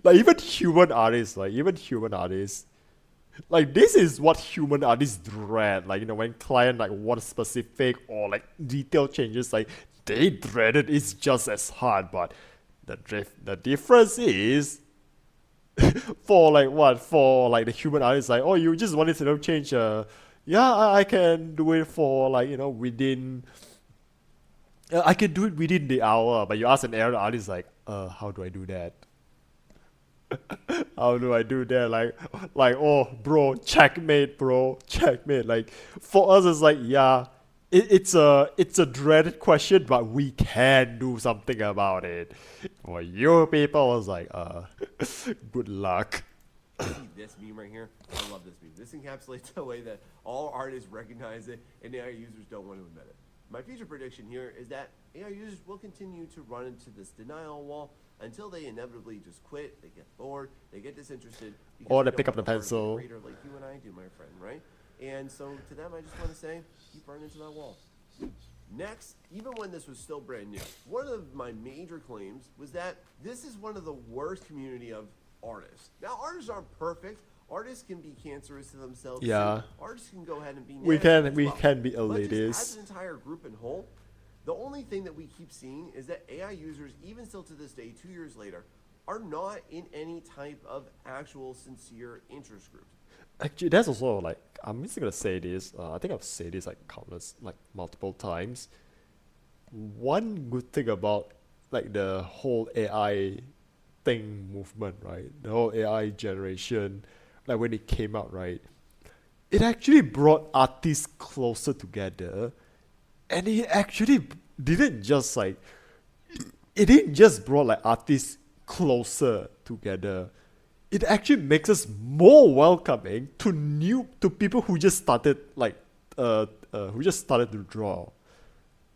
like even human artists, like this is what human artists dread. Like, when client like want specific or like detailed changes, like they dread it. It's just as hard, but the difference is for the human artists, like, oh, you just wanted to change yeah, I can do it for like within I can do it within the hour. But you ask an AI artist like, how do I do that? How do I do that? Like, oh, bro, checkmate, bro, checkmate. Like, for us, it's like, yeah, it's a dreaded question, but we can do something about it. For you people, it's like, good luck. See this meme right here? I love this meme. This encapsulates the way that all artists recognize it and AI users don't want to admit it. My future prediction here is that AI users will continue to run into this denial wall until they inevitably just quit, they get bored, they get disinterested. because Or they don't pick up want the to hurt a pencil. creator like you and I do, my friend, right? And so to them, I just want to say, keep running into that wall. Next, even when this was still brand new, one of my major claims was that this is one of the worst community of artists. Now, artists aren't perfect. Artists can be cancerous to themselves. Yeah. Too. Artists can go ahead and be We nasty can- as we well. can be But just elitist. as an entire group in whole, the only thing that we keep seeing is that AI users, even still to this day, 2 years later, are not in any type of actual sincere interest groups. Actually, that's also like, I'm just gonna say this. I think I've said this like multiple times. One good thing about like the whole AI thing movement, right? The whole AI generation, like when it came out, right? It actually brought artists closer together, and it actually didn't just like, it didn't just brought like artists closer together. It actually makes us more welcoming to people who just started who just started to draw.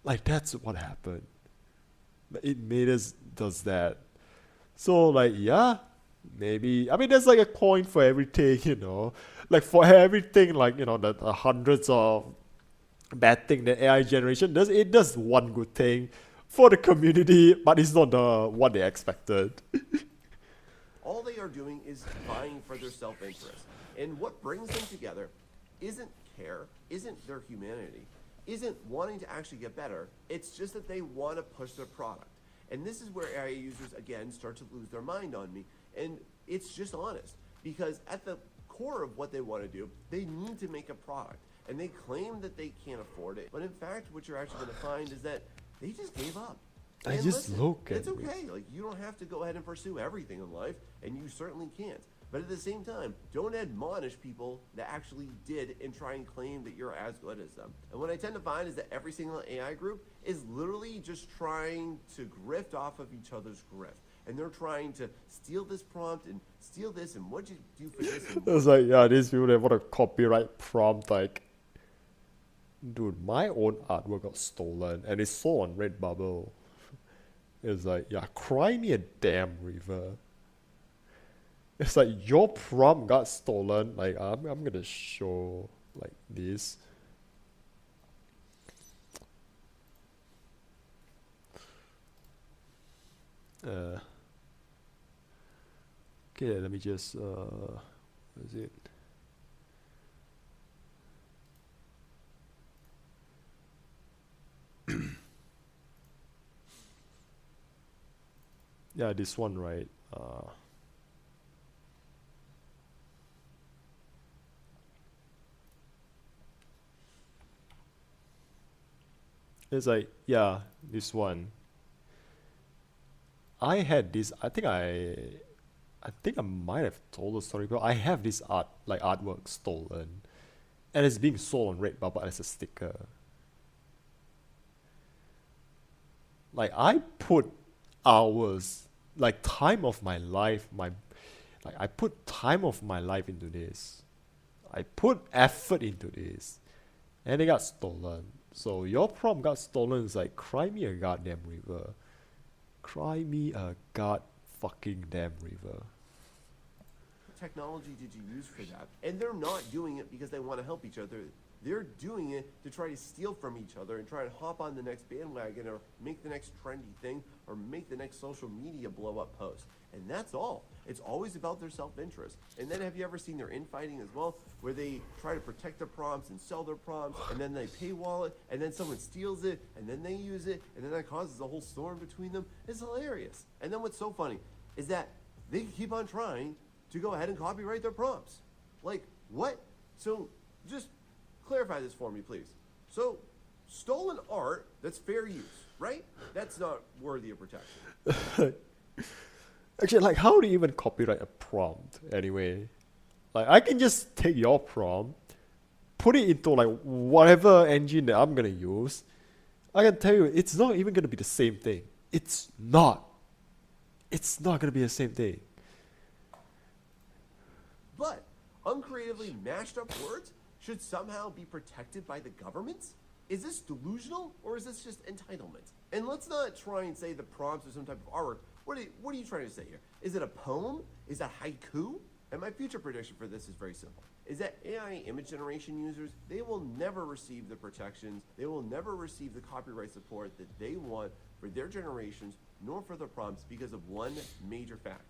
Like that's what happened. Like, it made us does that. So like yeah, maybe I mean there's like a coin for everything, you know. Like for everything, like you know, the hundreds of bad thing that AI generation does, it does one good thing for the community, but it's not the what they expected. All they are doing is vying for their self-interest. And what brings them together isn't care, isn't their humanity, isn't wanting to actually get better. It's just that they want to push their product. And this is where AI users, again, start to lose their mind on me. And it's just honest. Because at the core of what they want to do, they need to make a product. And they claim that they can't afford it. But in fact, what you're actually going to find is that they just gave up. I And just listen, look at it's it. okay. Like you don't have to go ahead and pursue everything in life, and you certainly can't. But at the same time, don't admonish people that actually did and try and claim that you're as good as them. And what I tend to find is that every single AI group is literally just trying to grift off of each other's grift. And they're trying to steal this prompt and steal this, and what'd you do for this? And It's like, yeah, these people they want a copyright prompt. Like, dude, my own artwork got stolen and it's sold on Redbubble. It's like, yeah, cry me a damn river. It's like your prompt got stolen. Like, I'm gonna show like this. Okay, let me just what is it? Yeah, this one, right? It's like, yeah, this one. I had this. I think I might have told the story, but I have this artwork stolen, and it's being sold on Redbubble as a sticker. Like I put hours, like time of my life, I put time of my life into this. I put effort into this, and it got stolen. So your prompt got stolen. It's like, cry me a goddamn river. Cry me a god fucking damn river. technology did you use for that? And they're not doing it because they want to help each other. They're doing it to try to steal from each other and try and hop on the next bandwagon or make the next trendy thing or make the next social media blow up post. And that's all. It's always about their self-interest. And then have you ever seen their infighting as well, where they try to protect their prompts and sell their prompts, and then they paywall it, and then someone steals it, and then they use it, and then that causes a whole storm between them? It's hilarious. And then what's so funny is that they keep on trying to go ahead and copyright their prompts. Like, what? So just clarify this for me, please. So stolen art, that's fair use, right? That's not worthy of protection. Actually, like, how do you even copyright a prompt anyway? Like, I can just take your prompt, put it into like whatever engine that I'm gonna use. I can tell you, it's not even gonna be the same thing. It's not. It's not gonna be the same thing. But uncreatively mashed up words should somehow be protected by the governments? Is this delusional or is this just entitlement? And let's not try and say the prompts are some type of artwork. What are you trying to say here? Is it a poem? Is that haiku? And my future prediction for this is very simple. Is that AI image generation users, they will never receive the protections, they will never receive the copyright support that they want for their generations, nor for their prompts because of one major fact.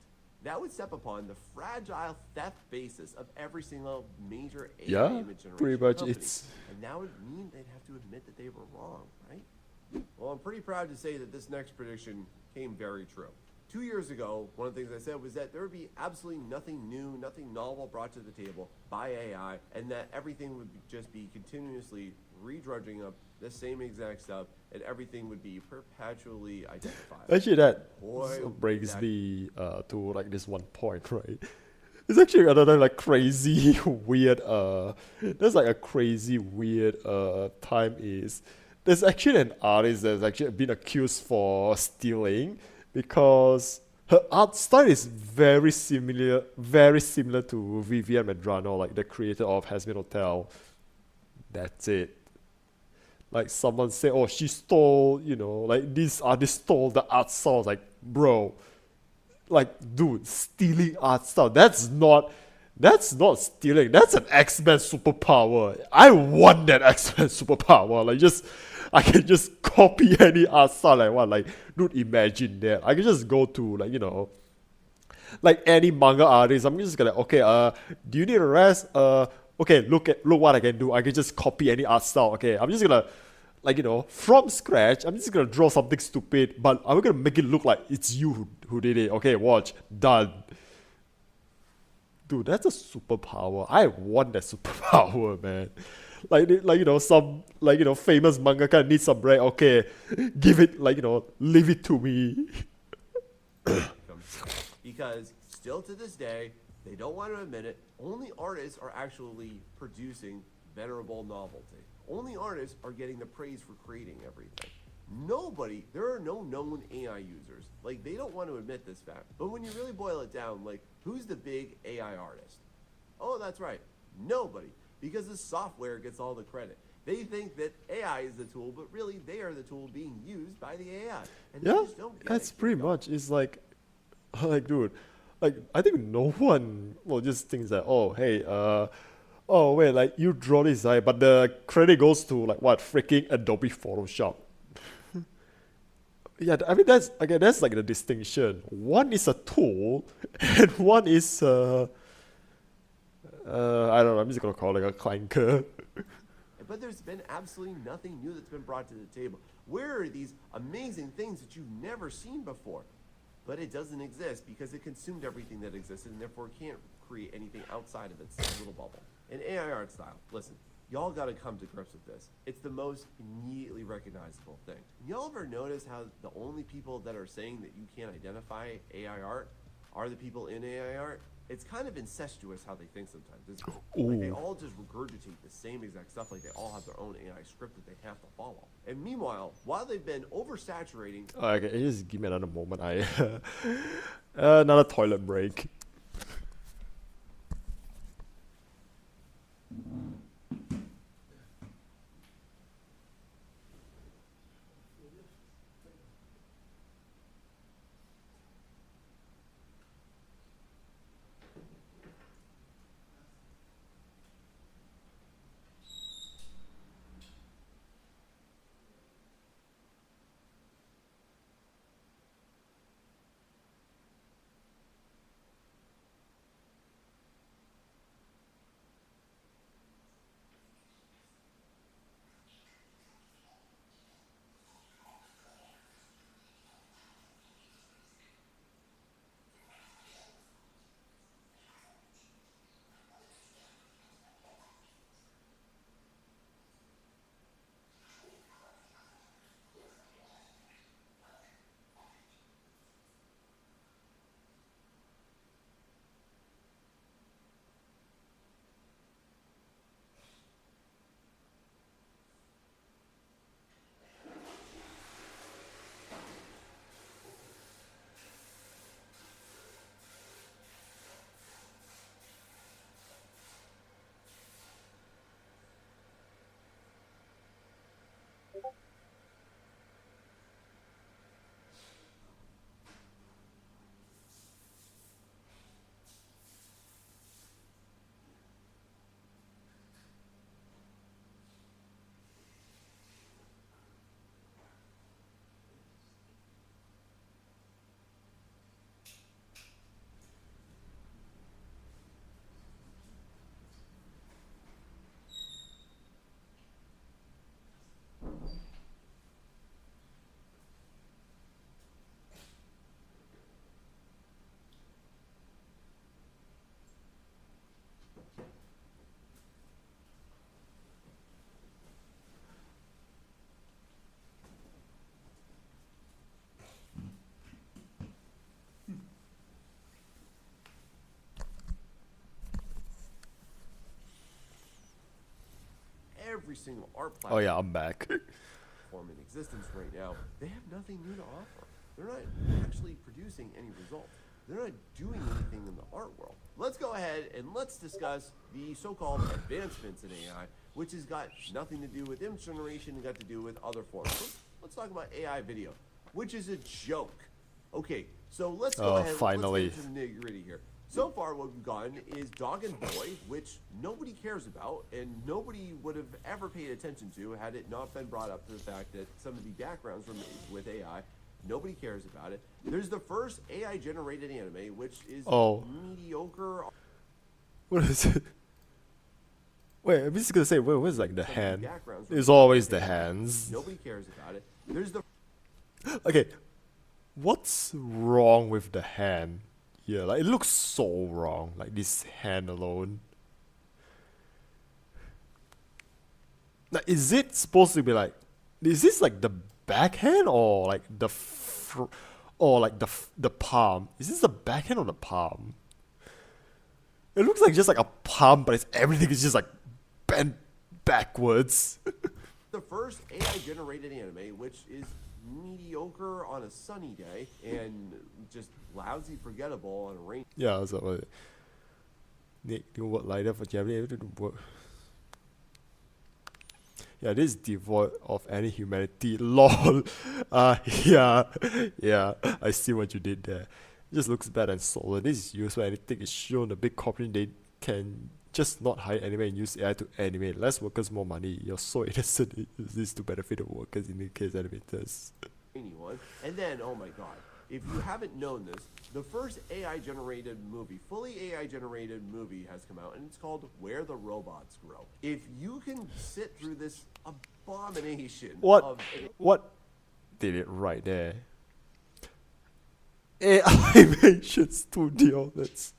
That would step upon the fragile theft basis of every single major AI Yeah, image generation pretty much company. it's... And that would mean they'd have to admit that they were wrong, right? Well, I'm pretty proud to say that this next prediction came very true. 2 years ago, one of the things I said was that there would be absolutely nothing new, nothing novel brought to the table by AI, and that everything would just be continuously redrudging up the same exact stuff, and everything would be perpetually identified. Actually, that Boy, brings that- me to like this one point, right? It's actually another like crazy weird there's like a crazy weird time is there's actually an artist that's actually been accused for stealing because her art style is very similar to Vivian Medrano, like the creator of Hasmin Hotel. That's it. Like someone said, oh, she stole, like this artist stole the art style. I was like, bro, like, dude, stealing art style. That's not stealing. That's an X-Men superpower. I want that X-Men superpower. Like, I can just copy any art style I want. Like, dude, imagine that. I can just go to, like, like any manga artist. I'm just gonna, okay, do you need a rest? Okay, look what I can do. I can just copy any art style. Okay, I'm just gonna, like, from scratch, I'm just gonna draw something stupid, but I'm gonna make it look like it's you who did it. Okay, watch, done. Dude, that's a superpower. I want that superpower, man. Some, famous mangaka needs some bread. Okay, give it, leave it to me. Because still to this day, they don't want to admit it, only artists are actually producing venerable novelty. Only artists are getting the praise for creating everything. There are no known AI users. Like, they don't want to admit this fact. But when you really boil it down, like, who's the big AI artist? Oh, that's right, nobody. Because the software gets all the credit. They think that AI is the tool, but really they are the tool being used by the AI. And they Yeah, just don't get that's it. pretty much. It's like, dude, like, I think no one will just thinks that, oh, hey, oh, wait, like, you draw this, right? But the credit goes to, like, what, freaking Adobe Photoshop. Yeah, I mean, that's like the distinction. One is a tool, and one is, I don't know, I'm just gonna call it like a clanker. But there's been absolutely nothing new that's been brought to the table. Where are these amazing things that you've never seen before? But it doesn't exist because it consumed everything that existed and therefore can't create anything outside of its little bubble. In AI art style, listen, y'all gotta come to grips with this. It's the most immediately recognizable thing. Y'all ever notice how the only people that are saying that you can't identify AI art are the people in AI art? It's kind of incestuous how they think sometimes, isn't it? Like, they all just regurgitate the same exact stuff, like they all have their own AI script that they have to follow. And meanwhile, while they've been oversaturating... Okay, just give me another moment. Another toilet break. every single art Oh platform yeah, I'm back. in existence right now, they have nothing new to offer. They're not actually producing any results. They're not doing anything in the art world. Let's go ahead and let's discuss the so-called advancements in AI, which has got nothing to do with image generation and got to do with other forms. Let's talk about AI video, which is a joke. Okay, so let's go ahead finally. let's get into the nitty-gritty here. So far, what we've gotten is Dog and Boy, which nobody cares about, and nobody would have ever paid attention to had it not been brought up to the fact that some of the backgrounds were made with AI. Nobody cares about it. There's the first AI-generated anime, which is mediocre. What is it? Wait, I'm just gonna say, where's like the Some of hand? backgrounds were It's made always with the AI. hands. Nobody cares about it. There's the Okay, what's wrong with the hand? Yeah, like it looks so wrong. Like this hand alone. Like, is it supposed to be like? Is this like the backhand or like or like the palm? Is this the backhand or the palm? It looks like just like a palm, but it's everything is just like bent backwards. the first AI-generated anime, which is mediocre on a sunny day and just lousy forgettable on a rainy. Yeah, so Nick, do work like that for Japanese. Yeah, this is devoid of any humanity. Lol. Yeah, yeah. I see what you did there. It just looks bad and solid. This is used for anything. It's shown a big company they can just not hire anime and use AI to animate. Less workers, more money. You're so innocent. Use this to benefit the workers, in the case animators. One. And then, oh my god, if you haven't known this, the first AI-generated movie, fully AI-generated movie has come out, and it's called Where the Robots Grow. If you can sit through this abomination of... What did it right there? AI Animation Studio, that's...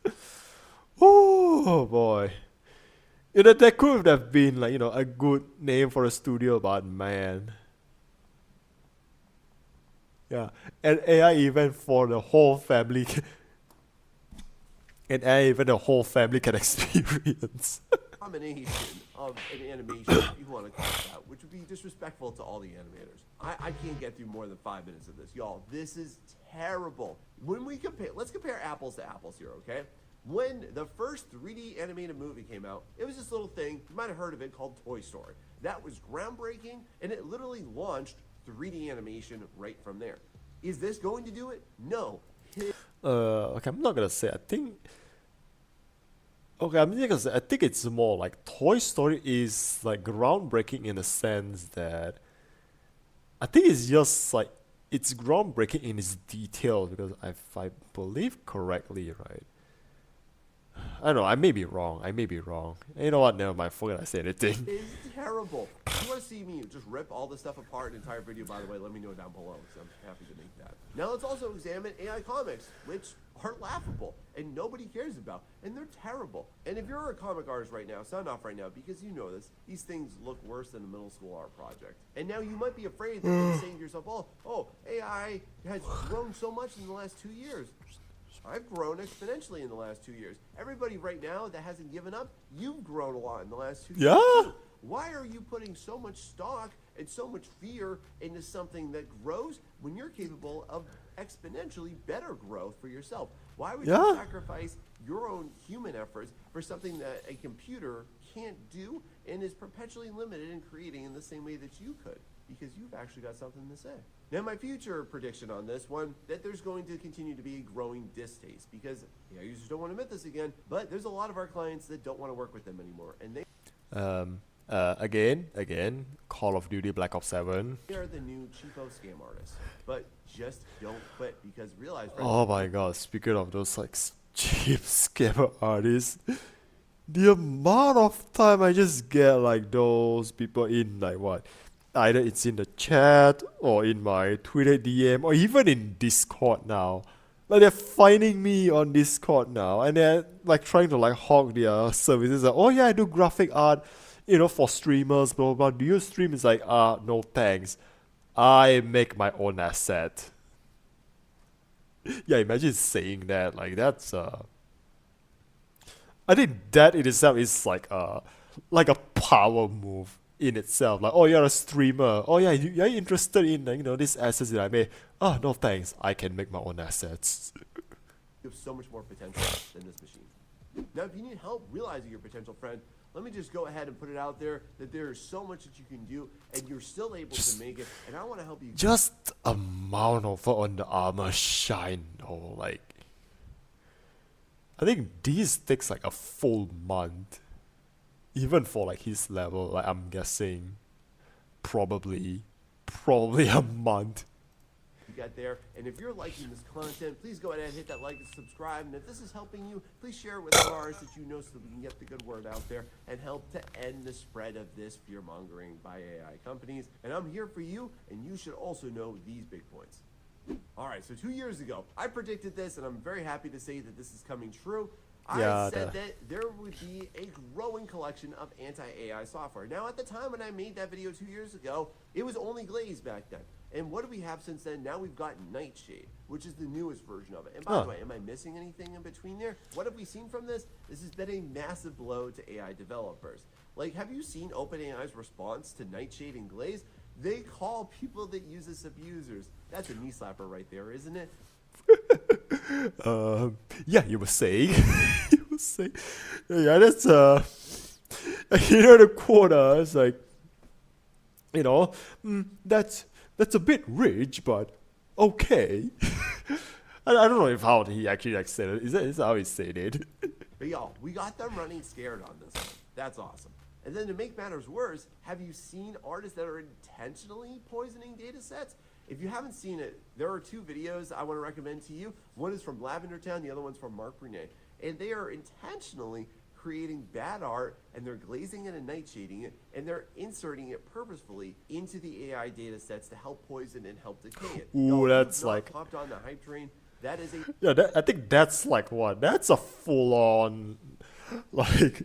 Oh boy. You know, that could have been like, you know, a good name for a studio, but man... Yeah, an AI event for the whole family. An AI event the whole family can experience. Combination of an animation, if you want to call it that, which would be disrespectful to all the animators. I can't get through more than 5 minutes of this. Y'all, this is terrible. When we compare, let's compare apples to apples here, okay? When the first 3D animated movie came out, it was this little thing, you might have heard of it, called Toy Story. That was groundbreaking, and it literally launched 3D animation right from there. Is this going to do it? No. Okay, I'm not gonna say. I think. Okay, I'm just gonna say. I think it's more like Toy Story is like groundbreaking in the sense that. I think it's just like it's groundbreaking in its details because if I believe correctly, right. I don't know. I may be wrong. You know what? Never mind. Forget I said anything. It's terrible. If you want to see me just rip all this stuff apart in an entire video, by the way, let me know down below, because I'm happy to make that. Now let's also examine AI comics, which are laughable and nobody cares about, and they're terrible. And if you're a comic artist right now, sound off right now, because you know this. These things look worse than a middle school art project. And now you might be afraid that you're saying to yourself, oh, AI has grown so much in the last 2 years. I've grown exponentially in the last 2 years. Everybody right now that hasn't given up, you've grown a lot in the last 2 years. Yeah. Too. Why are you putting so much stock and so much fear into something that grows when you're capable of exponentially better growth for yourself? Why would you sacrifice your own human efforts for something that a computer can't do and is perpetually limited in creating in the same way that you could? Because you've actually got something to say. Now, my future prediction on this one, that there's going to continue to be a growing distaste, because AI users don't want to admit this again, but there's a lot of our clients that don't want to work with them anymore, and Again, Call of Duty Black Ops 7. they are the new cheapo scam artists. But just don't quit, because realize... Oh my god, speaking of those like cheap scammer artists, the amount of time I just get like those people in like what? Either it's in the chat or in my Twitter DM or even in Discord now. Like they're finding me on Discord now and they're like trying to like hog their services. Like, oh yeah, I do graphic art, you know, for streamers, blah blah blah. Do you stream? It's like, no thanks. I make my own asset. Yeah, imagine saying that. Like that's I think that in itself is like a power move. in itself. Like, oh, you're a streamer. Oh yeah, you're interested in like, these assets that I made. Oh no, thanks. I can make my own assets. You have so much more potential than this machine. Now, if you need help realizing your potential, friend, let me just go ahead and put it out there that there is so much that you can do, and you're still able to make it. And I want to help you. Just amount of on the armor shine though, like I think these takes like a full month. Even for like his level, like I'm guessing probably a month. You got there, and if you're liking this content, please go ahead and hit that like and subscribe. And if this is helping you, please share it with others that you know so that we can get the good word out there and help to end the spread of this fear mongering by AI companies. And I'm here for you, and you should also know these big points. All right, so 2 years ago, I predicted this, and I'm very happy to say that this is coming true. I said that there would be a growing collection of anti-AI software. Now, at the time when I made that video 2 years ago, it was only Glaze back then. And what do we have since then? Now we've got Nightshade, which is the newest version of it. And by the way, am I missing anything in between there? What have we seen from this? This has been a massive blow to AI developers. Like, have you seen OpenAI's response to Nightshade and Glaze? They call people that use this abusers. That's a knee slapper right there, isn't it? Yeah, you were saying. You were saying. Yeah, that's the quote is like, that's a bit rich, but okay. I don't know if how he actually like said it. Is that how he said it? But y'all, we got them running scared on this one. That's awesome. And then to make matters worse, have you seen artists that are intentionally poisoning data sets? If you haven't seen it, there are 2 videos I want to recommend to you. One is from Lavender Town, the other one's from Mark Brunet. And they are intentionally creating bad art, and they're glazing it and nightshading it, and they're inserting it purposefully into the AI data sets to help poison and help decay it. Ooh, that's like hopped on the hype train. That is a I think that's like what? That's a full on like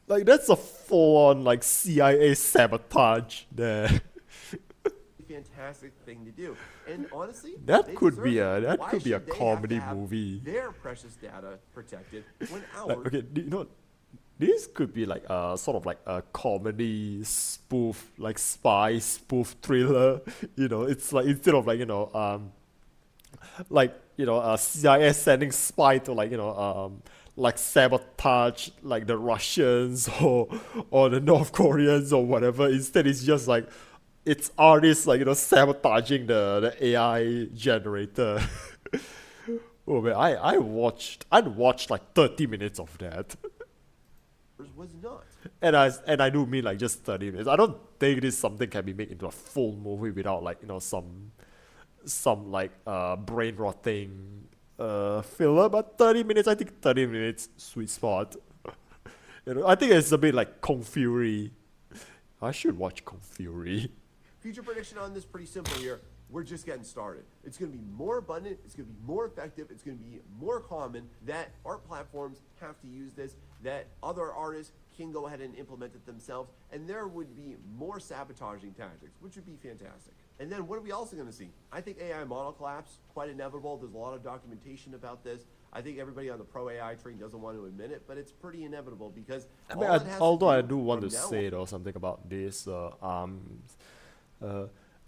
that's a full on like CIA sabotage there. Fantastic thing to do, and honestly, that could be a comedy movie. Their precious data protected when ours. Okay, this could be like a sort of like a comedy spoof, like spy spoof thriller. It's like instead of like a CIA sending spy to like sabotage like the Russians or the North Koreans or whatever. Instead, it's just like it's artists like sabotaging the AI generator. Oh man, I'd watched like 30 minutes of that. Was not. And I do mean like just 30 minutes. I don't think this something can be made into a full movie without like some like brain rotting filler. But 30 minutes, I think 30 minutes sweet spot. I think it's a bit like Kung Fury. I should watch Kung Fury. Future prediction on this pretty simple here. We're just getting started. It's going to be more abundant. It's going to be more effective. It's going to be more common that art platforms have to use this, that other artists can go ahead and implement it themselves, and there would be more sabotaging tactics, which would be fantastic. And then what are we also going to see? I think AI model collapse, quite inevitable. There's a lot of documentation about this. I think everybody on the pro AI train doesn't want to admit it, but it's pretty inevitable because although I do want to say though something about this.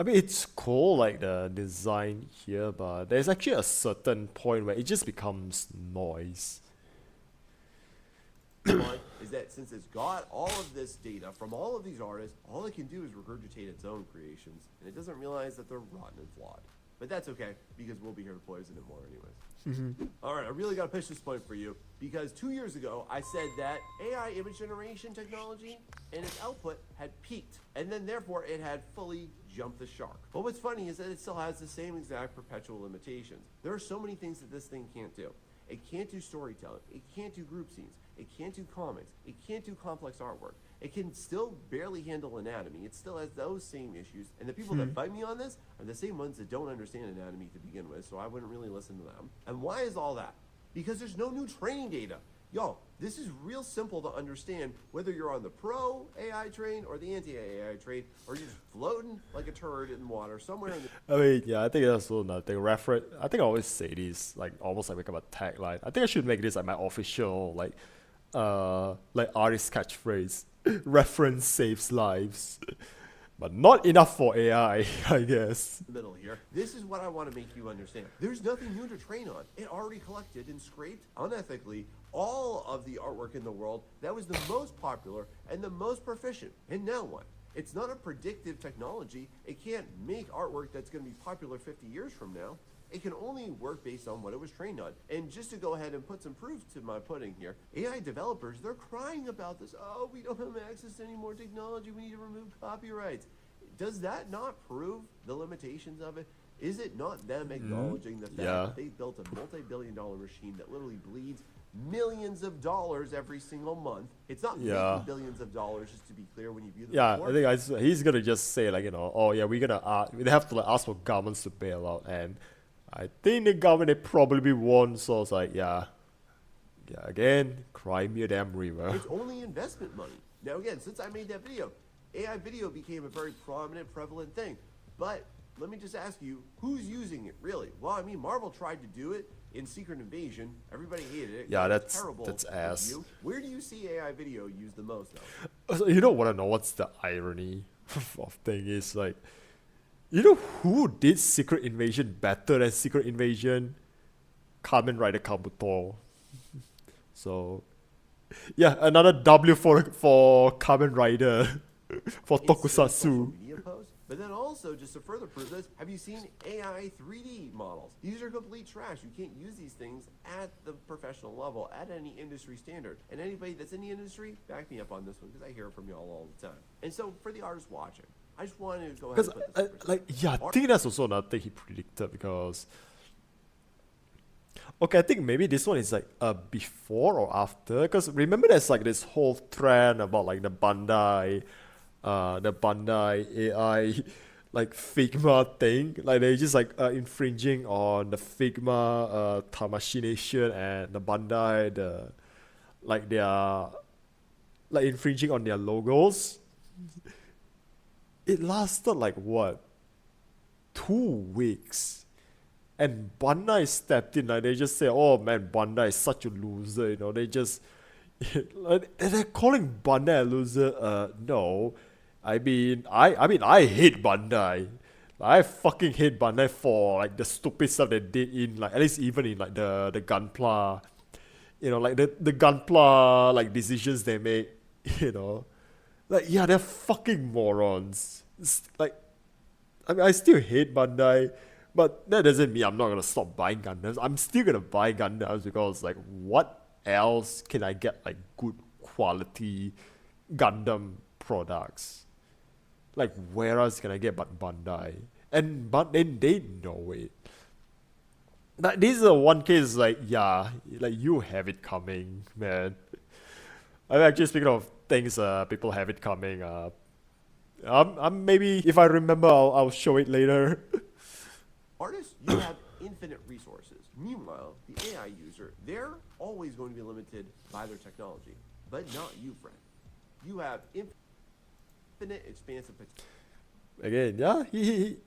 I mean, it's cool, like the design here, but there's actually a certain point where it just becomes noise. Is that since it's got all of this data from all of these artists, all it can do is regurgitate its own creations, and it doesn't realize that they're rotten and flawed. But that's okay, because we'll be here to poison it more anyways. All right, I really got to push this point for you, because 2 years ago, I said that AI image generation technology and its output had peaked, and then therefore it had fully jumped the shark. But what's funny is that it still has the same exact perpetual limitations. There are so many things that this thing can't do. It can't do storytelling. It can't do group scenes. It can't do comics. It can't do complex artwork. It can still barely handle anatomy. It still has those same issues. And the people that fight me on this are the same ones that don't understand anatomy to begin with, so I wouldn't really listen to them. And why is all that? Because there's no new training data. Yo, this is real simple to understand whether you're on the pro AI train or the anti-AI train, or you're just floating like a turd in water somewhere in the... I mean, yeah, I think that's also another thing. I think I always say this, like almost like become a tagline. I think I should make this like my official, like like artist catchphrase. Reference saves lives. But not enough for AI, I guess. Middle here. This is what I want to make you understand. There's nothing new to train on. It already collected and scraped unethically all of the artwork in the world that was the most popular and the most proficient. And now what? It's not a predictive technology. It can't make artwork that's going to be popular 50 years from now. It can only work based on what it was trained on. And just to go ahead and put some proof to my pudding here, AI developers, they're crying about this. Oh, we don't have access to any more technology. We need to remove copyrights. Does that not prove the limitations of it? Is it not them acknowledging the fact that they built a multi-billion-dollar machine that literally bleeds millions of dollars every single month? It's not making billions of dollars, just to be clear, when you view the report. I think he's gonna just say like, oh yeah, we're gonna we have to like ask for governments to bail out, and I think the government they probably won't. So it's like, yeah, again, cry me a damn river. It's only investment money. Now again, since I made that video, AI video became a very prominent, prevalent thing. But let me just ask you, who's using it really? Well, I mean, Marvel tried to do it in Secret Invasion. Everybody hated it. Yeah, that's terrible. That's ass. Review. Where do you see AI video used the most though? So you don't want to know what's the irony of thing is like, you know who did Secret Invasion better than Secret Invasion? Kamen Rider Kabuto. So, yeah, another W for Kamen Rider for Tokusatsu. But then also, just to further prove this, have you seen AI 3D models? These are complete trash. You can't use these things at the professional level, at any industry standard. And anybody that's in the industry, back me up on this one, because I hear it from y'all all the time. And so, for the artists watching, I just wanted to go ahead and put this I think that's also another thing he predicted, because okay, I think maybe this one is like before or after, because remember there's like this whole trend about like the Bandai AI like Figma thing, like they just like infringing on the Figma Tamashii and the Bandai, they are like infringing on their logos. It lasted like what, 2 weeks, and Bandai stepped in. Like they just say, "Oh man, Bandai is such a loser." They just they're calling Bandai a loser. No, I mean I hate Bandai. I fucking hate Bandai for like the stupid stuff they did in like, at least even in like the Gunpla, like the Gunpla like decisions they made. Like, yeah, they're fucking morons. Like, I mean, I still hate Bandai, but that doesn't mean I'm not gonna stop buying Gundams. I'm still gonna buy Gundams because, like, what else can I get, like, good quality Gundam products? Like, where else can I get but Bandai? But then they know it. Like, this is the one case, like, yeah, like, you have it coming, man. I'm actually speaking of things people have it coming. Maybe if I remember, I'll show it later. Artists, you have infinite resources. Meanwhile, the AI user, they're always going to be limited by their technology, but not you, friend. You have infinite expansive potential. Again, yeah, he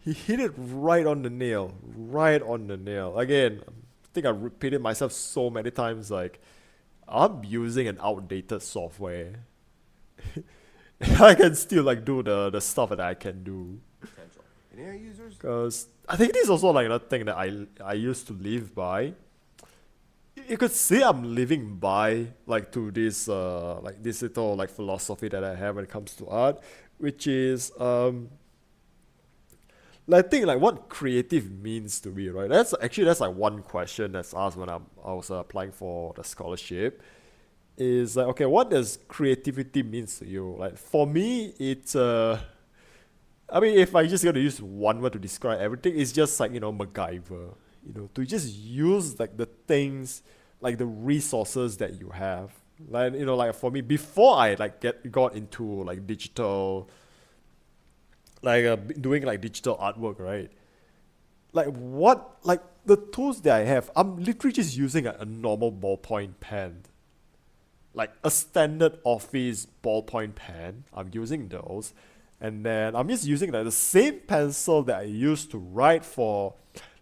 hit it right on the nail, Again, I think I repeated myself so many times, like, I'm using an outdated software. I can still like do the stuff that I can do. Potential. And AI users? Because I think this is also like another thing that I used to live by. You could say I'm living by like to this like this little like philosophy that I have when it comes to art, which is I think like what creative means to me, right? That's like one question that's asked when I was applying for the scholarship. Is like, okay, what does creativity means to you? Like for me, it's I mean, if I just gotta use one word to describe everything, it's just like MacGyver. To just use like the things, like the resources that you have. Like like for me, before I like got into like digital. Like doing like digital artwork, right? Like the tools that I have, I'm literally just using a normal ballpoint pen. Like a standard office ballpoint pen, I'm using those. And then I'm just using like the same pencil that I used to write for,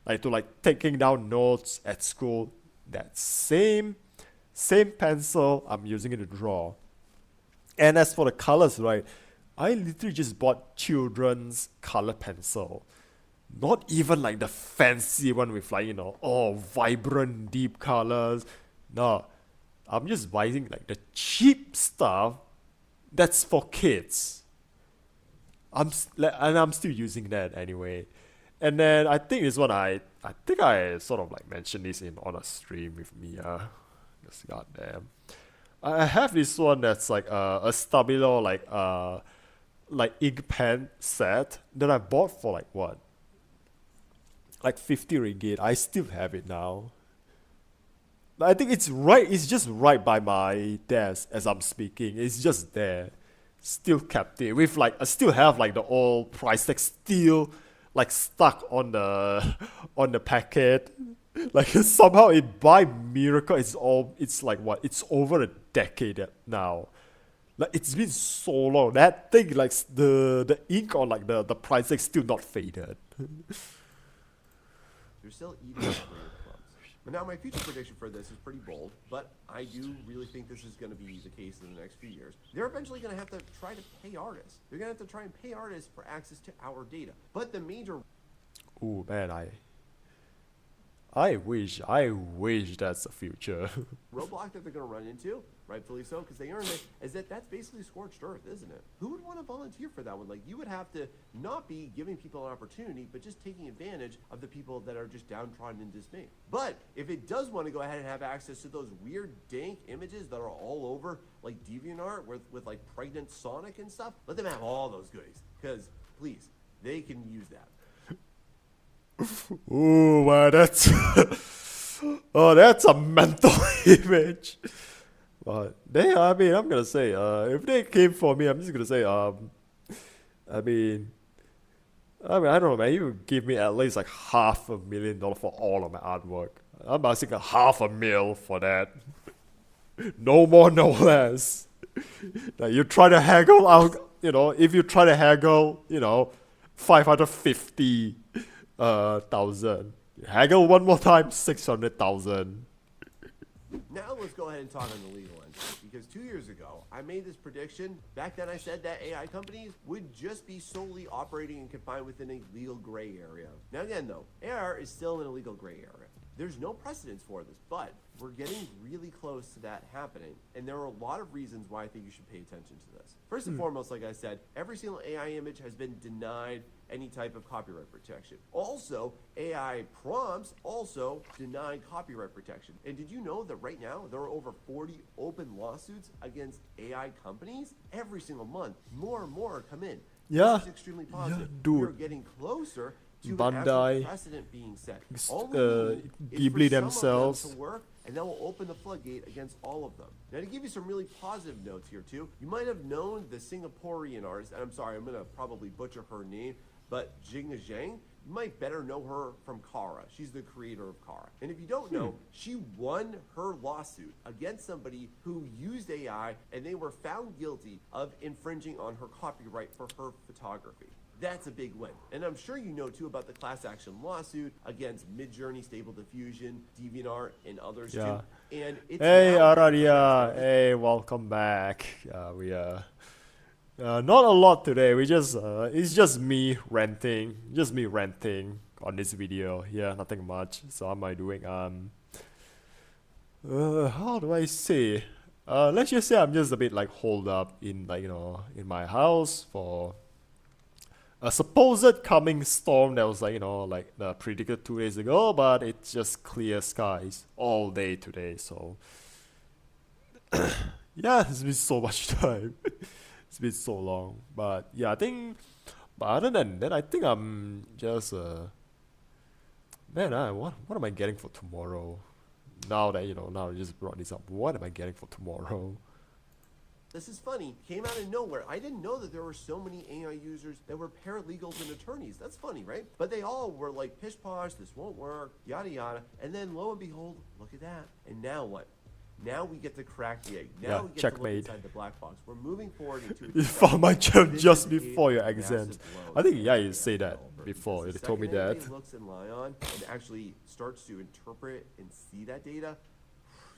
like to like taking down notes at school. that same pencil, I'm using it to draw. And as for the colors, right, I literally just bought children's color pencil. Not even like the fancy one with like, vibrant deep colors. No, I'm just buying like the cheap stuff that's for kids. And I'm still using that anyway. And then I think this one I think I sort of like mentioned this on a stream with Mia. Just goddamn. I have this one that's like a Stabilo like ink pen set that I bought for like what? Like 50 ringgit. I still have it now. I think it's just right by my desk as I'm speaking. It's just there. Still kept it. With like I still have like the old price tag still like stuck on the packet. Like somehow it by miracle it's like what? It's over a decade now. Like it's been so long. That thing like the ink on like the price tag still not faded. You're still eating your crumbs. But now my future prediction for this is pretty bold, but I do really think this is going to be the case in the next few years. They're eventually going to have to try to pay artists. They're going to have to try and pay artists for access to our data. But the major Ooh man, I wish that's the future. roadblock that they're going to run into, rightfully so, because they earned it, is that's basically scorched earth, isn't it? Who would want to volunteer for that one? Like, you would have to not be giving people an opportunity, but just taking advantage of the people that are just downtrodden and dismayed. But if it does want to go ahead and have access to those weird, dank images that are all over, like DeviantArt with like pregnant Sonic and stuff, let them have all those goodies, because, please, they can use that. Ooh man, that's that's a mental image. But I'm gonna say, if they came for me, I'm just gonna say, I mean, I don't know, man. You would give me at least like $500,000 for all of my artwork. I'm asking $500,000 for that. No more, no less. Like you try to haggle out, if you try to haggle, 550,000. Haggle one more time, 600,000. Now let's go ahead and talk on the legal end, because 2 years ago, I made this prediction. Back then I said that AI companies would just be solely operating and confined within a legal gray area. Now again though, AR is still in a legal gray area. There's no precedence for this, but we're getting really close to that happening, and there are a lot of reasons why I think you should pay attention to this. First and foremost, like I said, every single AI image has been denied any type of copyright protection. Also, AI prompts also deny copyright protection. And did you know that right now there are over 40 open lawsuits against AI companies? Every single month, more and more come in. Yeah. This is extremely positive. dude. We're getting closer to an Bandai, actual precedent being set. All we need is for Ghibli some themselves. of them to work, and that will open the floodgate against all of them. Now, to give you some really positive notes here too, you might have known the Singaporean artist, and I'm sorry, I'm gonna probably butcher her name, but GenAI. You might better know her from Kara. She's the creator of Kara. And if you don't know, she won her lawsuit against somebody who used AI, and they were found guilty of infringing on her copyright for her photography. That's a big win. And I'm sure you know too about the class action lawsuit against Midjourney, Stable Diffusion, DeviantArt, and others Yeah. too. And it's Hey now- Aradia, hey, welcome back. We not a lot today. It's just me ranting, on this video. Yeah, nothing much. So how am I doing? How do I say? Let's just say I'm just a bit like holed up in in my house for a supposed coming storm that was predicted 2 days ago, but it's just clear skies all day today. So yeah, it's been so much time. It's been so long, but yeah, I think. But other than that, I think I'm just man. What am I getting for tomorrow? Now that now I just brought this up, what am I getting for tomorrow? This is funny. Came out of nowhere. I didn't know that there were so many AI users that were paralegals and attorneys. That's funny, right? But they all were like, pish posh, this won't work, yada yada. And then lo and behold, look at that. And now what? Now we get to crack the egg. Now Yeah, we get checkmate. to look inside the black box. We're moving forward into You found my gem This just is a before your massive exams. blow I think to yeah, AI you say that. developers. before. because You the told me second that. anybody looks in Lion and actually starts to interpret and see that data,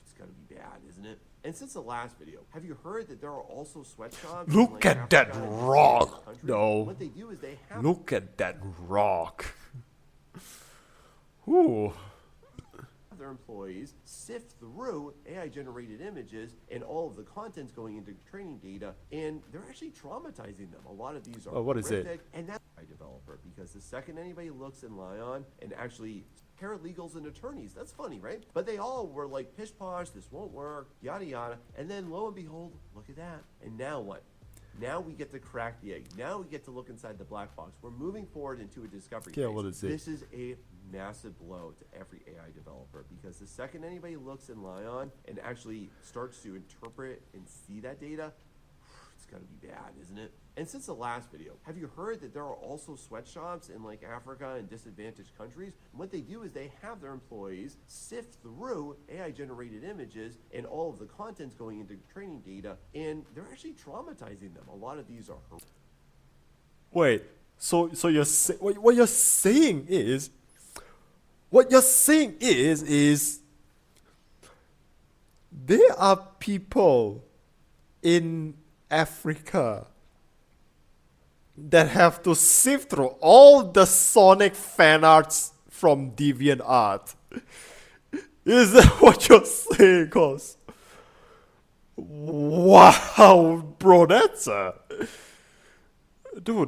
it's gonna be bad, isn't it? And since the last video, have you heard that there are also sweatshops? Look in, like, at that Africa and rock. Asian countries? No. What they do is they have Look at that rock. Ooh. their employees sift through AI generated images and all of the contents going into training data, and they're actually traumatizing them. A lot of these are Oh, what is it? horrific, and that's a developer, because the second anybody looks in Lion and actually paralegals and attorneys, that's funny, right? But they all were like pish posh, this won't work, yada yada, and then lo and behold, look at that. And now what? Now we get to crack the egg. Now we get to look inside the black box. We're moving forward into a discovery Yeah, phase. what is it? This is a massive blow to every AI developer, because the second anybody looks in Lion and actually starts to interpret and see that data, it's gonna be bad, isn't it? And since the last video, have you heard that there are also sweatshops in like Africa and disadvantaged countries? And what they do is they have their employees sift through AI generated images and all of the contents going into training data, and they're actually traumatizing them. A lot of these are Wait. So you're what you're saying is. What you're saying is there are people in Africa that have to sift through all the Sonic fan arts from DeviantArt. Is that what you're saying? Cause wow, bro, dude,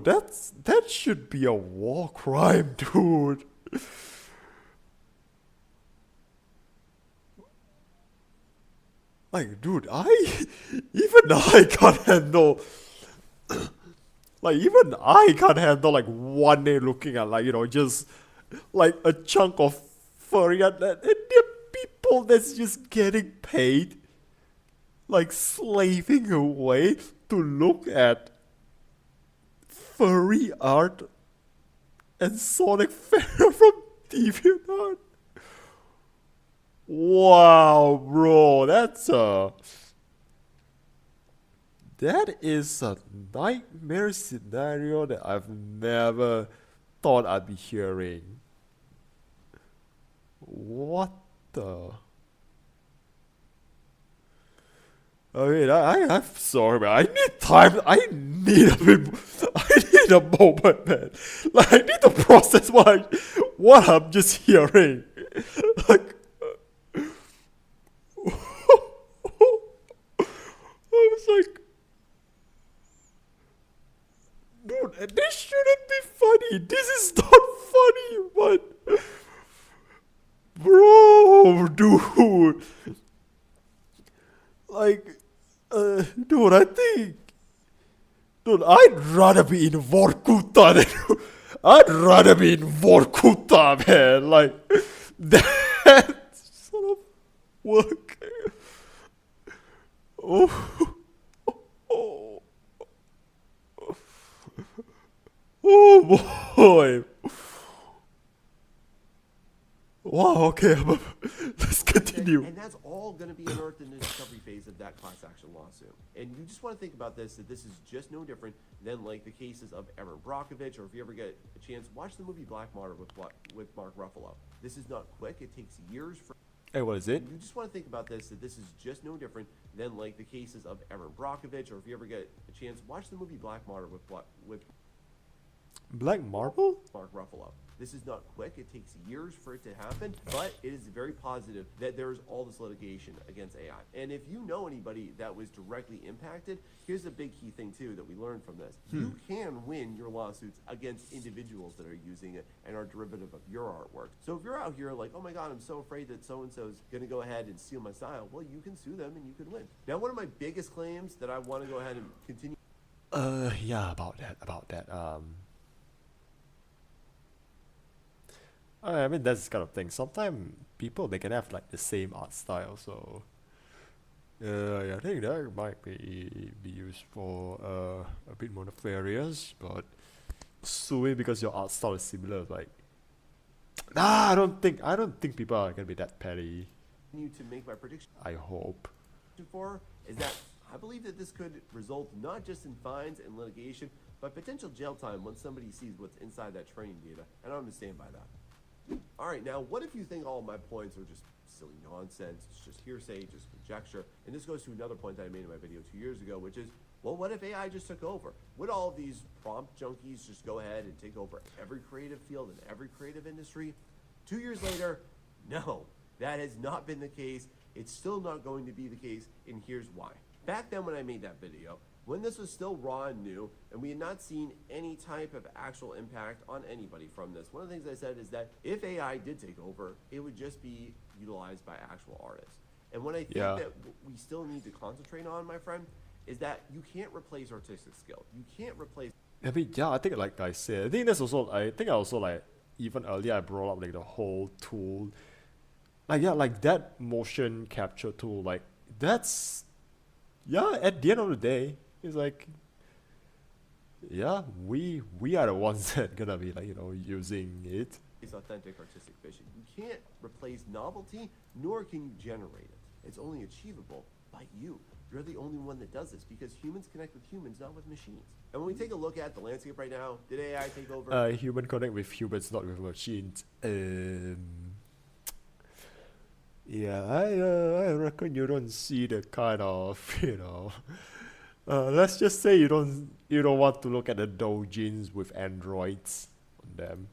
that should be a war crime, dude. Like, dude, even I can't handle. Like, even I can't handle like one day looking at like, just like a chunk of furry and there are people that's just getting paid, like slaving away to look at furry art and Sonic fan from DeviantArt. Wow, bro, that is a nightmare scenario that I've never thought I'd be hearing. What the? I mean, I'm sorry, man. I need time. I need a bit. I need a moment, man. Like, I need to process what I'm just hearing. Like, I was like, dude, this shouldn't be funny. This is not funny, but bro, dude, like, dude, dude, I'd rather be in Vorkuta than I'd rather be in Vorkuta, man. Like, that sort of work. Oh, oh, oh boy. Wow, okay, let's continue. And that's all going to be unearthed in the discovery phase of that class action lawsuit. And you just want to think about this, that this is just no different than like the cases of Erin Brockovich, or if you ever get a chance, watch the movie Black Martyr with Mark Ruffalo. This is not quick. It takes years for... Hey, what is it? You just want to think about this, that this is just no different than like the cases of Erin Brockovich, or if you ever get a chance, watch the movie Black Martyr with Black Marble? Mark Ruffalo. This is not quick. It takes years for it to happen, but it is very positive that there's all this litigation against AI. And if you know anybody that was directly impacted, here's a big key thing too that we learned from this. You can win your lawsuits against individuals that are using it and are derivative of your artwork. So if you're out here like, oh my God, I'm so afraid that so-and-so is going to go ahead and steal my style, well, you can sue them and you can win. Now, one of my biggest claims that I want to go ahead and continue... Yeah, about that. I mean, that's the kind of thing. Sometimes people, they can have like the same art style, so I think that might be used for a bit more nefarious, but suing because your art style is similar, like, I don't think people are gonna be that petty. to make my prediction I hope. for is that I believe that this could result not just in fines and litigation, but potential jail time once somebody sees what's inside that training data, and I'm gonna stand by that. Alright, now what if you think all of my points are just silly nonsense, it's just hearsay, just conjecture, and this goes to another point that I made in my video 2 years ago, which is, well, what if AI just took over? Would all of these prompt junkies just go ahead and take over every creative field and every creative industry? 2 years later, no, that has not been the case. It's still not going to be the case, and here's why. Back then when I made that video, when this was still raw and new, and we had not seen any type of actual impact on anybody from this, one of the things I said is that if AI did take over, it would just be utilized by actual artists. And what I think that we still need to concentrate on, my friend, is that you can't replace artistic skill. You can't replace... I mean, yeah, I think like I said, I think that's also, I think I also like, even earlier I brought up like the whole tool. Like, yeah, like that motion capture tool, like that's, yeah, at the end of the day, it's like, yeah, we are the ones that gonna be like, you know, using it. It's authentic artistic vision. You can't replace novelty, nor can you generate it. It's only achievable by you. You're the only one that does this because humans connect with humans, not with machines. And when we take a look at the landscape right now, did AI take over? Human connect with humans, not with machines. Yeah, I reckon you don't see the kind of, you know, let's just say you don't want to look at the doujins with androids on them.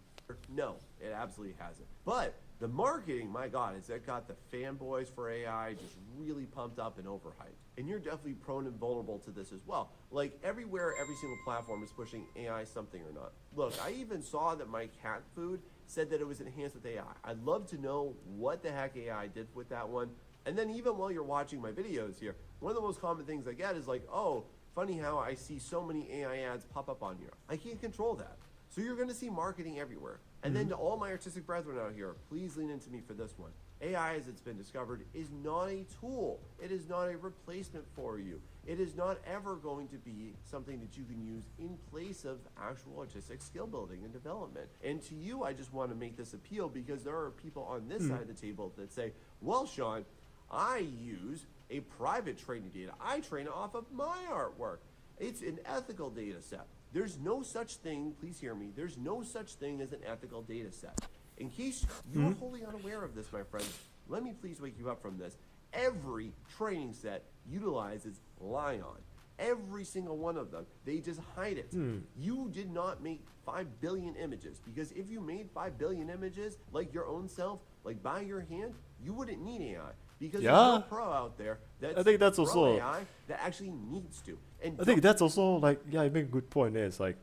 No, it absolutely hasn't. But the marketing, my God, has that got the fanboys for AI just really pumped up and overhyped. And you're definitely prone and vulnerable to this as well. Like everywhere, every single platform is pushing AI something or not. Look, I even saw that my cat food said that it was enhanced with AI. I'd love to know what the heck AI did with that one. And then even while you're watching my videos here, one of the most common things I get is like, oh, funny how I see so many AI ads pop up on here. I can't control that. So you're going to see marketing everywhere. And then to all my artistic brethren out here, please lean into me for this one. AI, as it's been discovered, is not a tool. It is not a replacement for you. It is not ever going to be something that you can use in place of actual artistic skill building and development. And to you, I just want to make this appeal because there are people on this side of the table that say, well, Sean, I use a private training data. I train off of my artwork. It's an ethical data set. There's no such thing, please hear me, there's no such thing as an ethical data set. In case you're wholly unaware of this, my friend, let me please wake you up from this. Every training set utilizes Lion. Every single one of them. They just hide it. You did not make 5 billion images, because if you made 5 billion images, like your own self, like by your hand, you wouldn't need AI. Because there's no pro out there that's I think that's also AI that actually needs to. And I think that's also like, yeah, you make a good point there. It's like,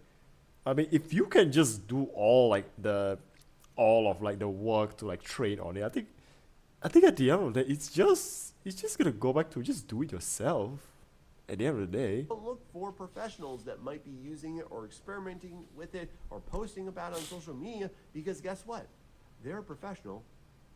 I mean, if you can just do all of the work to like train on it, I think at the end of the day, it's just gonna go back to just do it yourself. At the end of the day, look for professionals that might be using it or experimenting with it or posting about it on social media, because guess what? They're a professional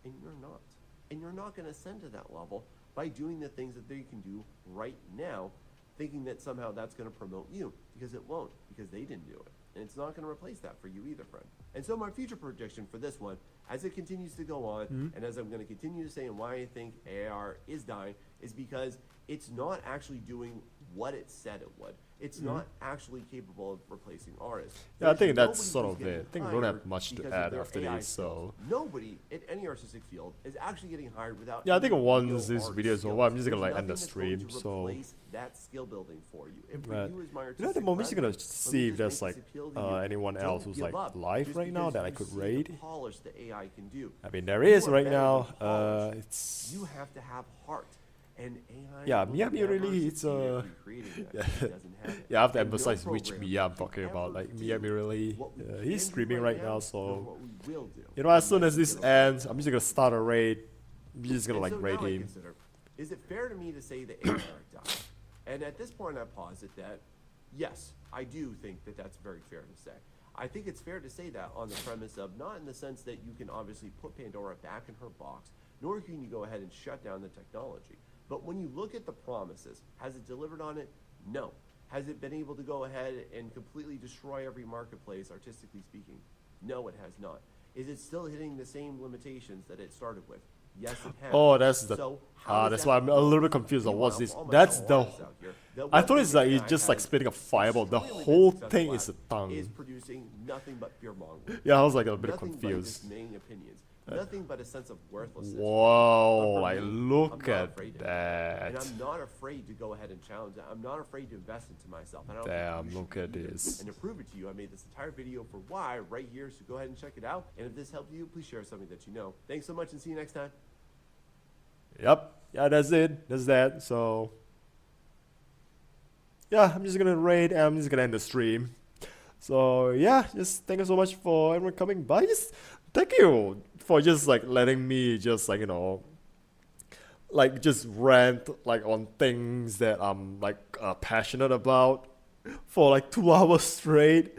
and you're not. And you're not going to ascend to that level by doing the things that they can do right now, thinking that somehow that's going to promote you, because it won't, because they didn't do it. And it's not going to replace that for you either, friend. And so my future prediction for this one, as it continues to go on, and as I'm going to continue to say, and why I think AR is dying, is because it's not actually doing what it said it would. It's not actually capable of replacing artists. yeah, I think There's that's sort nobody of who's it. I think we getting don't have hired much to because of add their after AI this, skills. so Nobody in any artistic field is actually getting hired without. yeah, I think any once real this art video is skills. over, I'm just gonna There's like end the nothing that's going stream. to So replace that skill building for you. And for right. you as my You know, at the artistic moment, just gonna brethren, see if let me there's just like make this appeal to you. anyone Don't else who's give like up live just right now because that I you could see the raid. polish that AI can do. I mean, there You is are right better now. than polished. It's You have to have heart. And AI yeah, will Miami never really, it's succeed at recreating that. It doesn't have it. yeah, I have to And no emphasize which program Mia I'm can talking about. ever Like do Miami really, what we can he's do streaming right now, nor so what we will do. you know, as soon Unless as we this get a lot ends, I'm just gonna start a raid. I'm just gonna And like so raid now I him. consider, is it fair to me to say that AI died? And at this point I posit that, yes, I do think that that's very fair to say. I think it's fair to say that on the premise of, not in the sense that you can obviously put Pandora back in her box, nor can you go ahead and shut down the technology. But when you look at the promises, has it delivered on it? No. Has it been able to go ahead and completely destroy every marketplace, artistically speaking? No, it has not. Is it still hitting the same limitations that it started with? Yes, it has. Oh, that's the. So how does That's that why I'm a work? little bit confused on what's Meanwhile, this. for all my That's fellow the. artists out here, the I thought one it's thing like it's AI just like has spitting a fireball. The extremely whole successful thing at is a tongue. is producing nothing but fear mongering. Yeah, I was like a bit Nothing but confused. dismaying opinions. Nothing but a sense of worthlessness. Whoa, But for like me, look I'm not at afraid to do that. And that. I'm not afraid to go ahead and challenge it. I'm not afraid to invest into myself. And I don't Damn, think you look should at be either. this. And to prove it to you, I made this entire video for why right here. So go ahead and check it out. And if this helped you, please share something that you know. Thanks so much and see you next time. Yep. Yeah, that's it. That's that. So yeah, I'm just gonna rate and I'm just gonna end the stream. So yeah, just thank you so much for everyone coming by. Just thank you for just like letting me just like like just rant like on things that I'm like passionate about for like 2 hours straight.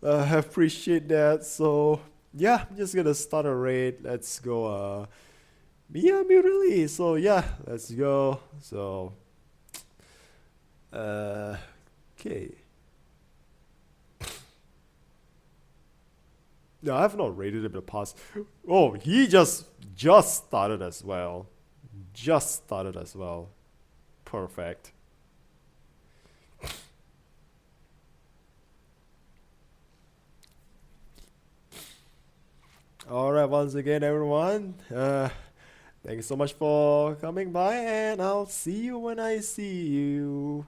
I appreciate that. So yeah, I'm just gonna start a raid. Let's go. Yeah, really. So yeah, let's go. So okay. No, I have not rated him in the past. Oh, he just started as well. Just started as well. Perfect. Alright, once again everyone. Thank you so much for coming by and I'll see you when I see you.